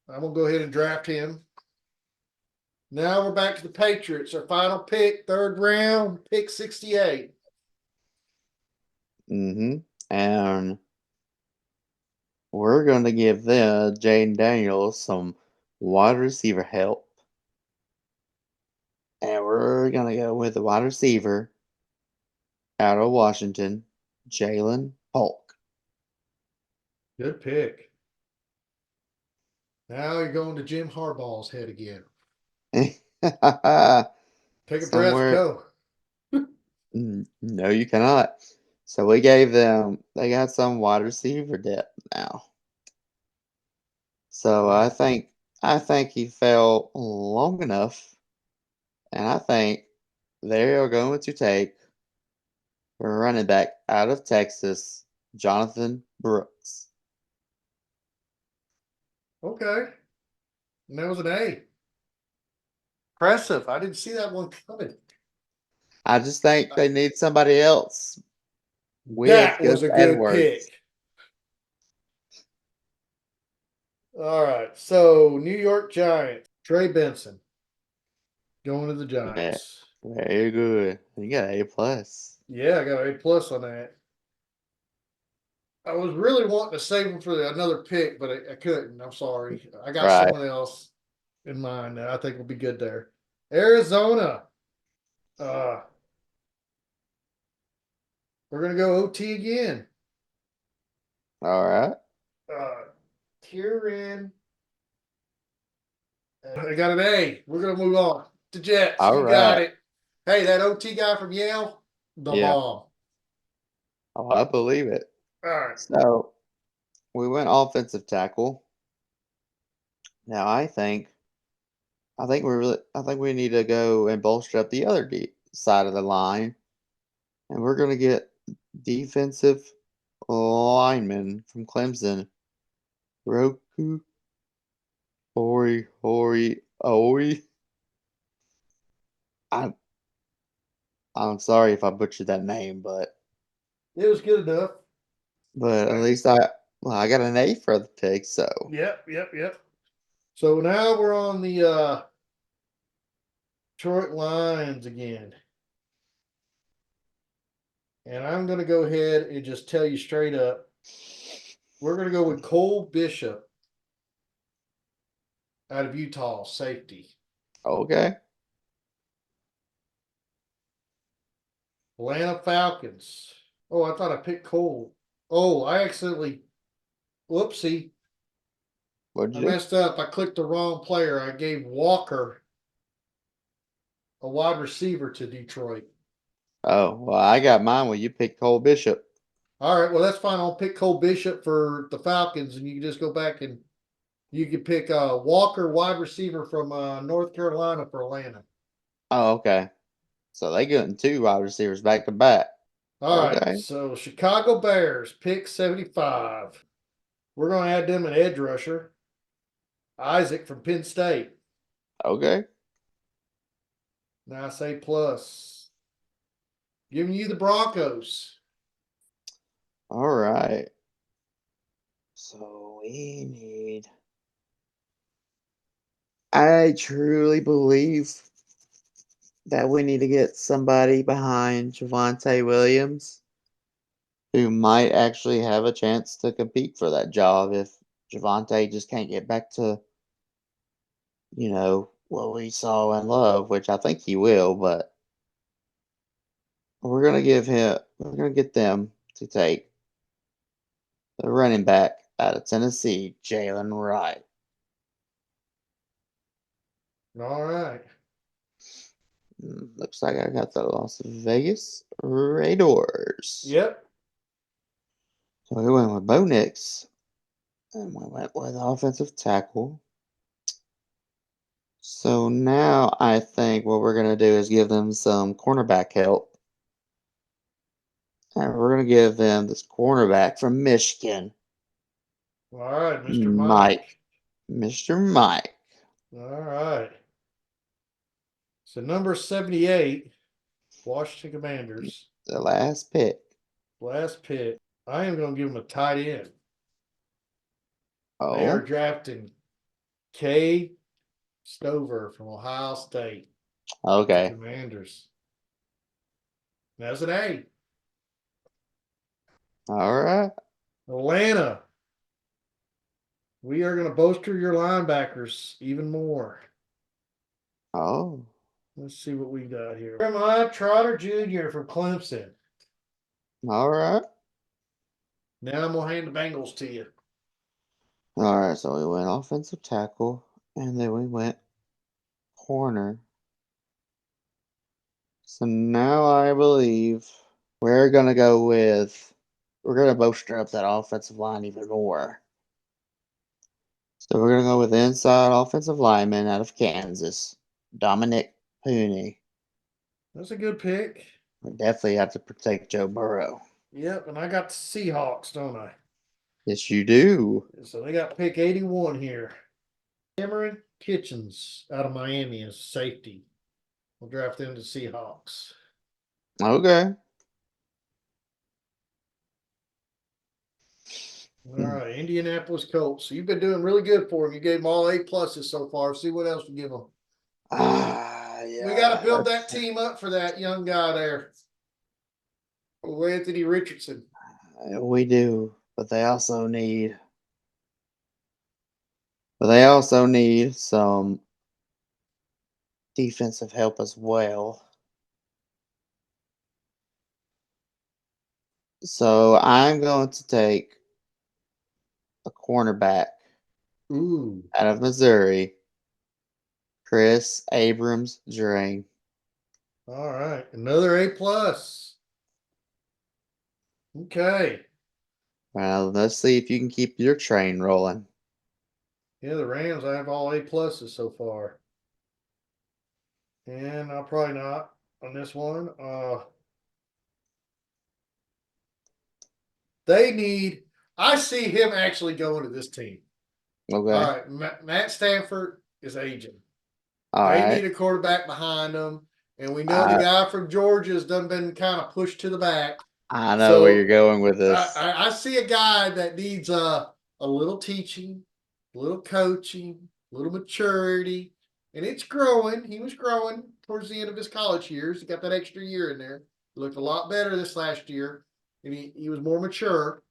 I'm going to go ahead and draft him. Now we're back to the Patriots. Our final pick, third round, pick 68. Mm-hmm. And we're gonna give Jaden Daniels some wide receiver help. And we're gonna go with the wide receiver out of Washington, Jalen Polk. Good pick. Now you're going to Jim Harbaugh's head again. Take a breath, Somewhere. go. No, you cannot. So we gave them. They got some wide receiver depth now. So I Wow. think he fell long enough, and I think they are going to take a running back out of Texas, Jonathan Brooks. Okay. And that was an A. Impressive. I didn't see that one coming. I just think they need somebody else with That Gus was a good Edwards. pick. All right. So, New York Giants, Trey Benson going to the Yeah, Giants. very good. You got A plus. Yeah, I got an A plus on that. I was really wanting to save him for another pick, but I couldn't. I'm sorry. I got Right. someone else in mind that I think will be good there. Arizona. Uh, we're gonna go OT again. All right. Kieran. I got an A. We're gonna move on to Jets. All You got right. it. Hey, that OT guy from Yale, the Yeah. bomb. Oh, I believe it. All right. So we went offensive tackle. Now I think we need to go and bolster up the other side of the line, and we're gonna get defensive lineman from Clemson, Roku Hori Oi. I I'm sorry if I butchered that name, It was good enough. at least I got an A for the pick. So Yep. So now we're on the Detroit Lions again. And I'm going to go ahead and just tell you straight up. We're going to go with Cole Bishop out of Utah, safety. okay, Atlanta Falcons. Oh, I thought I picked Cole. Oh, I accidentally, whoopsie. what'd I you do? messed up. I clicked the wrong player. I gave Walker, a wide receiver, to Detroit. Oh well, I got mine. Well, you picked Cole Bishop. All right, well, that's fine. I'll pick Cole Bishop for the Falcons, and you can just go back and you can pick Walker, wide receiver from North Carolina for Atlanta. Oh, okay. So they getting two wide receivers back to back. All right, Okay, so Chicago Bears, pick 75. We're going to add them an edge rusher, Isaac from Penn State. okay, Now I say plus. Giving you the Broncos. all right. So we need. I truly believe that we need to get somebody behind Javante Williams who might actually have a chance to compete for that job if Javante just can't get back to, what we saw and love, which I think he will, but we're gonna get them to take the running back out of Tennessee, Jalen Wright. All right. Looks like I got the Las Vegas Raiders. Yep. So we went with Bo Nix, and we went with offensive tackle. So now I think what we're going to do is give them some cornerback help. And we're going to give them this cornerback from Michigan, All right, Mr. Mike. Mike. Mr. Mike. All right. So number 78, Washington Commanders. The last pick. Last pick. I am going to give them a tight end. They are Oh, drafting Kay Stover from Ohio State. The okay. Commanders. That's an A. All right. Atlanta. We are going to bolster your linebackers even more. Oh, Let's see what we got here. Jeremiah Trotter Jr. from Clemson. all right. Now I'm going to hand the Bengals to you. All right. So we went offensive tackle, and then we went corner. So now I believe we're going to go with, we're going to bolster up that offensive line even more. So we're going to go with inside offensive lineman out of Kansas, Dominic Pooney. That's a good pick. We definitely have to protect Joe Burrow. Yep, and I got the Seahawks, don't I? Yes, you do. So they got pick 81 here. Cameron Kitchens out of Miami as safety. We'll draft them to Seahawks. Okay. All right, Indianapolis Colts. So you've been doing really good for them. You gave them all A pluses so far. See what else we give them. Yeah. We got to build that team up for that young guy there. Anthony Richardson. We do, but they also need some defensive help as well. So I'm going to take a cornerback Ooh. out of Missouri, Chris Abrams Drain. All right. Another A plus. Okay. Well, let's see if you can keep your train rolling. Yeah, the Rams, I have all A pluses so far. And I'll probably not on this one. They need, I see him actually going to this team. Okay. All right. Matt Stanford is aging. All They right. need a quarterback behind them. And we know the guy from Georgia has done been kind of pushed to the back. I know where you're going with this. I see a guy that needs a little teaching, a little coaching, a little maturity, and it's growing. He was growing towards the end of his college years. He got that extra year in there. He looked a lot better this last year, and he was more mature.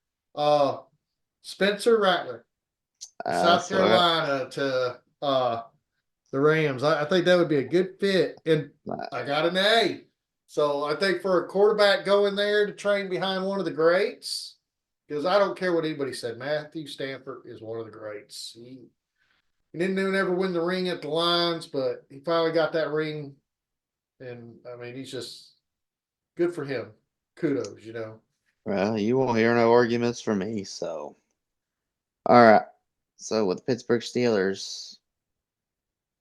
Spencer Rattler, South Carolina to the Rams. I think that would be a good fit, and I got an A. So I think for a quarterback going there to train behind one of the greats, because I don't care what anybody said, Matthew Stanford is one of the greats. He didn't even ever win the ring at the Lions, but he finally got that ring, and I mean he's just good for him. Kudos, you know. Well, you won't hear no arguments from me, so. All right. So with the Pittsburgh Steelers,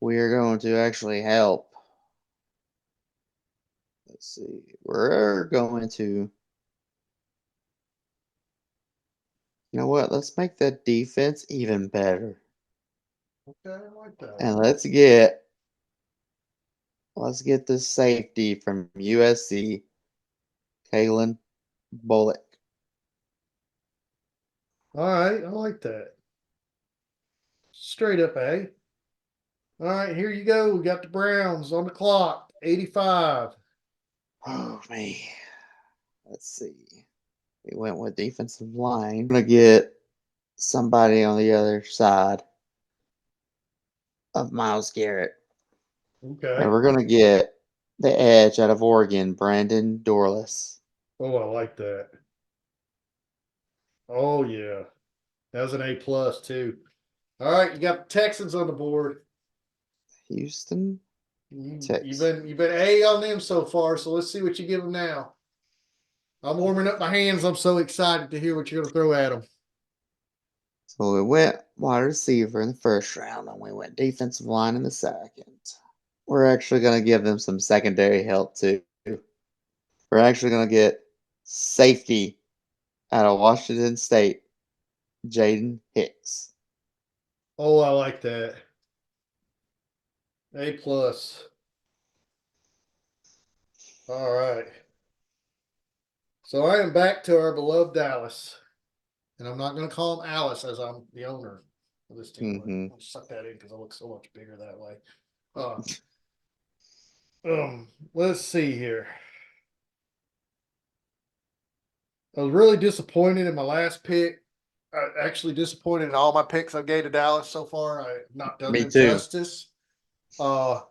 we are going to actually help. Let's see. We're going to. You know what? Let's make that defense even better. Okay, I like that. And let's get this safety from USC, Kalen Bullock. All right, I like that. Straight up A. All right, here you go. We got the Browns on the clock, 85. Oh man. Let's see. We went with defensive line. I'm gonna get somebody on the other side of Miles Garrett. Okay. And we're gonna get the edge out of Oregon, Brandon Dorless. Oh, I like that. Oh yeah. That was an A plus too. All right, you got the Texans on the board. Houston, You've Texas. been A on them so far, so let's see what you give them now. I'm warming up my hands. I'm so excited to hear what you're going to throw at them. So we went wide receiver in the first round, and we went defensive line in the second. We're actually gonna give them some secondary help too. We're actually gonna get Safety out of Washington State, Jaden Hicks. Oh, I like that. A plus. All right. So I am back to our beloved Dallas. And I'm not going to call him Alice as I'm the owner of this team. Mm-hmm. I'll suck that in because I look so much bigger that way. Let's see here. I was really disappointed in my last pick. Actually disappointed in all my picks I've gave to Dallas so far. I've not done Me them too. justice. Uh,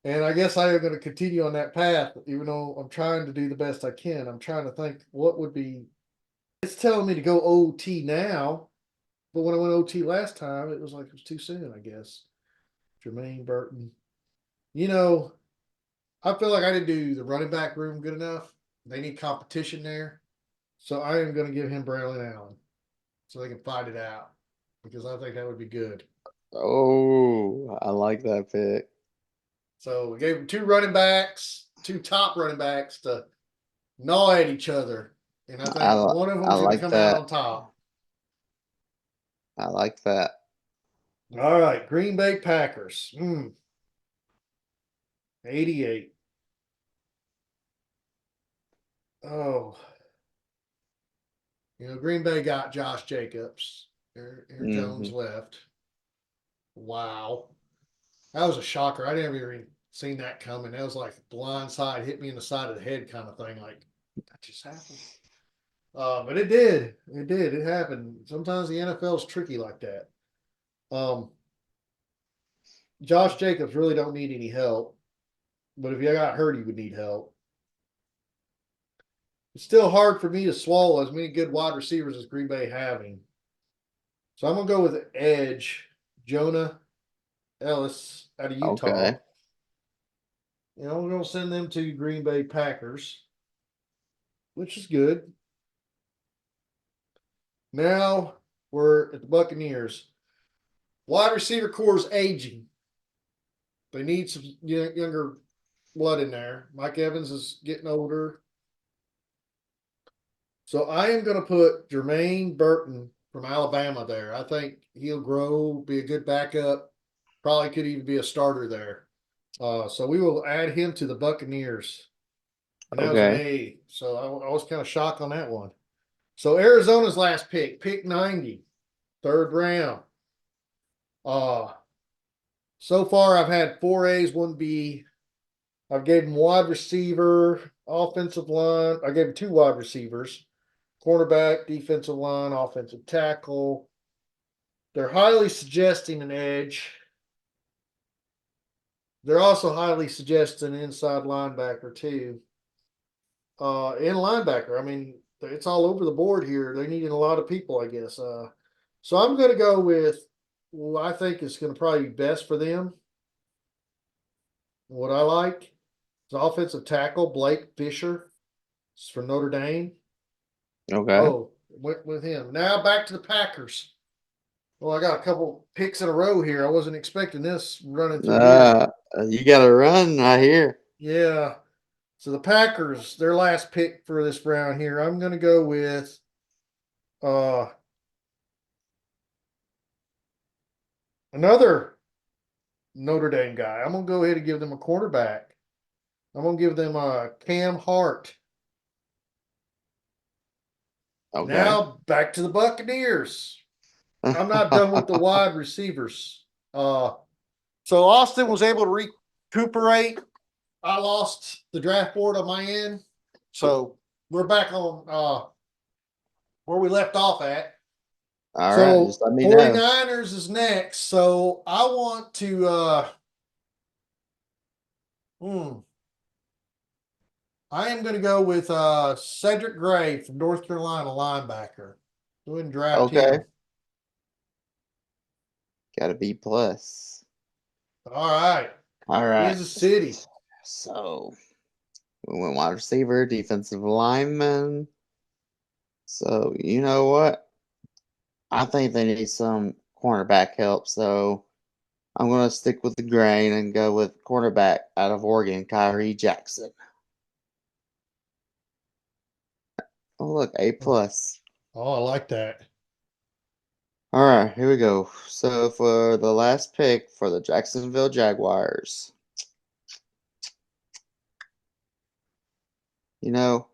and I guess I am going to continue on that path, even though I'm trying to do the best I can. I'm trying to think what would be. It's telling me to go OT now, but when I went OT last time, it was like it was too soon, I guess. Jermaine Burton. You know, I feel like I didn't do the running back room good enough. They need competition there. So I am going to give him Braylon Allen so they can fight it out because I think that would be good. Oh, I like that pick. So we gave him two running backs, two top running backs to gnaw at each other. And I I think one of I them's going to like come out that. on top. I like that. All right, Green Bay Packers. 88. Oh, Green Bay got Josh Jacobs. Aaron Mm-hmm. Jones left. Wow. That was a shocker. I never even seen that coming. That was like blind side, hit me in the side of the head kind of thing. Like, that just happened. But it did. It did. It happened. Sometimes the NFL is tricky like that. Um, Josh Jacobs really don't need any help. But if you got hurt, he would need help. It's still hard for me to swallow as many good wide receivers as Green Bay having. So I'm gonna go with Edge, Jonah Ellis out of Utah. Okay. We're gonna send them to Green Bay Packers, which is good. Now we're at the Buccaneers. Wide receiver core is aging. They need some younger blood in there. Mike Evans is getting older. So I am going to put Jermaine Burton from Alabama there. I think he'll grow, be a good backup. Probably could even be a starter there. So we will add him to the Buccaneers. And that was an Okay. A. So I was kind of shocked on that one. So Arizona's last pick 90, third round. Uh, so far I've had four A's, one B. I've gave him wide receiver, offensive line. I gave him two wide receivers, cornerback, defensive line, offensive tackle. They're highly suggesting an edge. They're also highly suggesting an inside linebacker too. In linebacker, I mean, it's all over the board here. They needed a lot of people, I guess. So I'm going to go with what I think is going to probably be best for them. What I like is offensive tackle Blake Fisher for Notre Dame. Okay. Oh, went with him. Now back to the Packers. Well, I got a couple picks in a row here. I wasn't expecting this running through here. Uh, you got to run right here. Yeah. So the Packers, their last pick for this round here, I'm going to go with uh another Notre Dame guy. I'm going to go ahead and give them a quarterback. I'm going to give them Cam Hart. Okay. Now back to the Buccaneers. I'm not done with the wide receivers. So Austin was able to recuperate. I lost the draft board on my end. So we're back on where we left off at. All right. Just So let me know. 49ers is next. So I want to I am going to go with Cedric Gray from North Carolina linebacker. Go ahead and draft Okay. him. Got a B plus. All right. All right. Kansas City. So we went wide receiver, defensive lineman. So you know what? I think they need some cornerback help. So I'm gonna stick with the grain and go with cornerback out of Oregon, Kyrie Jackson. Oh, look, A plus. Oh, I like that. All right, here we go. So for the last pick for the Jacksonville Jaguars, you know,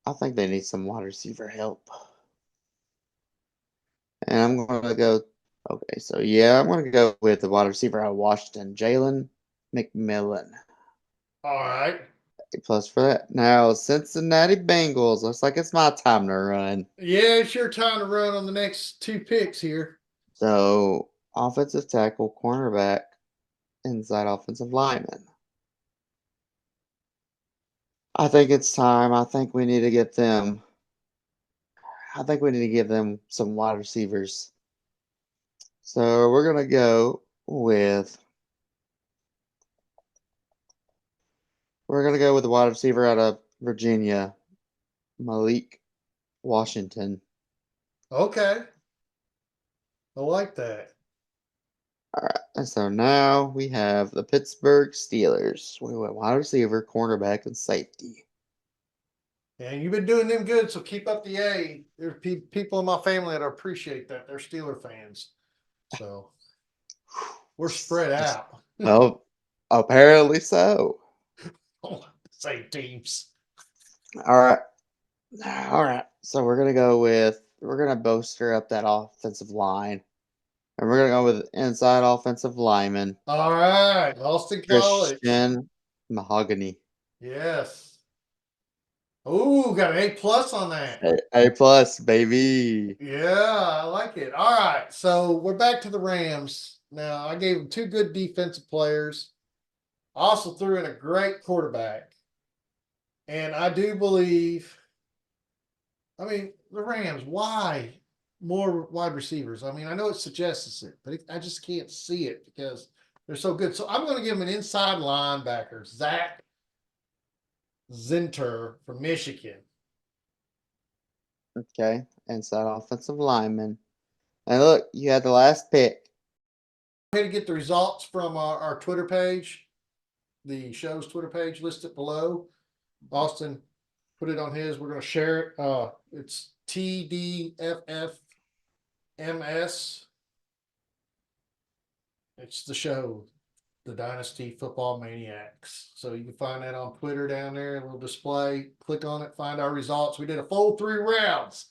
I think they need some wide receiver help. And I'm going to go. Okay, so yeah, I'm going to go with the wide receiver out of Washington, Jalen McMillan. All right. A plus for that. Now, Cincinnati Bengals. Looks like it's my time to run. Yeah, it's your time to run on the next two picks here. So, offensive tackle, cornerback, inside offensive lineman. I think it's time. I think we need to get them. I think we need to give them some wide receivers. So we're gonna go with the wide receiver out of Virginia, Malik Washington. Okay. I like that. All right. And so now we have the Pittsburgh Steelers. We went wide receiver, cornerback, and safety. And you've been doing them good, so keep up the A. There's people in my family that appreciate that. They're Steeler fans. So we're spread out. Well, apparently so. Same teams. All right. All right. So we're gonna bolster up that offensive line. And we're gonna go with inside offensive lineman, All right. Austin College. Christian Mahogany. Yes. Ooh, got an A plus on that. A plus, baby. Yeah, I like it. All right. So we're back to the Rams. Now I gave them two good defensive players. I also threw in a great quarterback. And I do believe, I mean, the Rams, why more wide receivers? I mean, I know it suggests it, but I just can't see it because they're so good. So I'm going to give them an inside linebacker, Zach Zinter from Michigan. Okay, inside offensive lineman. And look, you had the last pick. Go ahead and get the results from our Twitter page, the show's Twitter page listed below. Austin put it on his. We're going to share it. It's TDFFMS. It's the show, the Dynasty Football Maniacs. So you can find that on Twitter down there, a little display. Click on it, find our results. We did a full 3 rounds.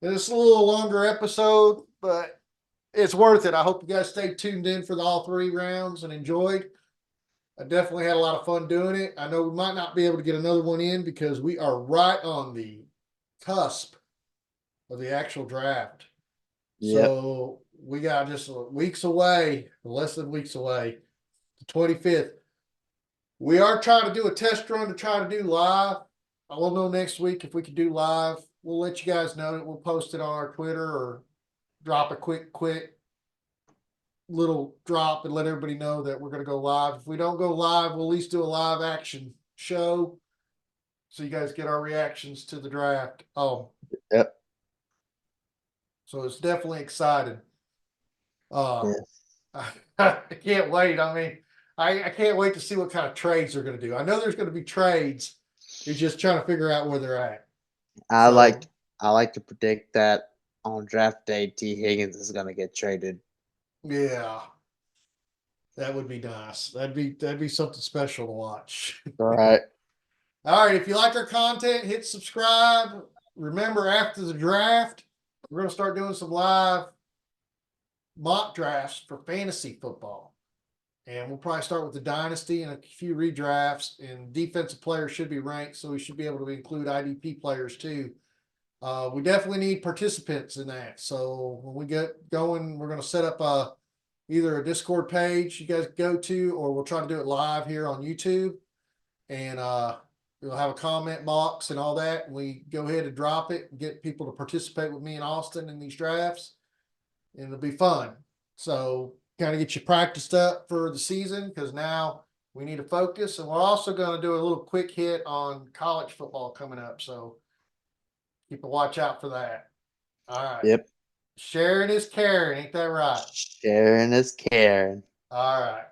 And it's a little longer episode, but it's worth it. I hope you guys stay tuned in for all 3 rounds and enjoyed. I definitely had a lot of fun doing it. I know we might not be able to get another one in because we are right on the cusp of the actual draft. Yep. So we got just weeks away, less than weeks away, the 25th. We are trying to do a test run to try to do live. I will know next week if we can do live. We'll let you guys know. We'll post it on our Twitter or drop a quick little drop and let everybody know that we're going to go live. If we don't go live, we'll at least do a live action show so you guys get our reactions to the draft. Yep. So it's definitely exciting. Uh, Yeah. I can't wait. I mean, I can't wait to see what kind of trades they're going to do. I know there's going to be trades. He's just trying to figure out where they're at. I So like I like to predict that on draft day T Higgins is gonna get traded. yeah, that would be nice. That'd be something special to watch. All right. All right, if you like our content, hit subscribe. Remember, after the draft, we're going to start doing some live mock drafts for fantasy football. And we'll probably start with the Dynasty and a few redrafts. And defensive players should be ranked, so we should be able to include IDP players too. We definitely need participants in that. So when we get going, we're going to set up either a Discord page you guys go to, or we'll try to do it live here on YouTube. And we'll have a comment box and all that. And we go ahead and drop it and get people to participate with me and Austin in these drafts. And it'll be fun. So kind of get you practiced up for the season because now we need to focus. And we're also going to do a little quick hit on college football coming up. So keep a watch out for that. All right. Yep. Sharing is caring. Ain't that right? Sharon is Karen. All right.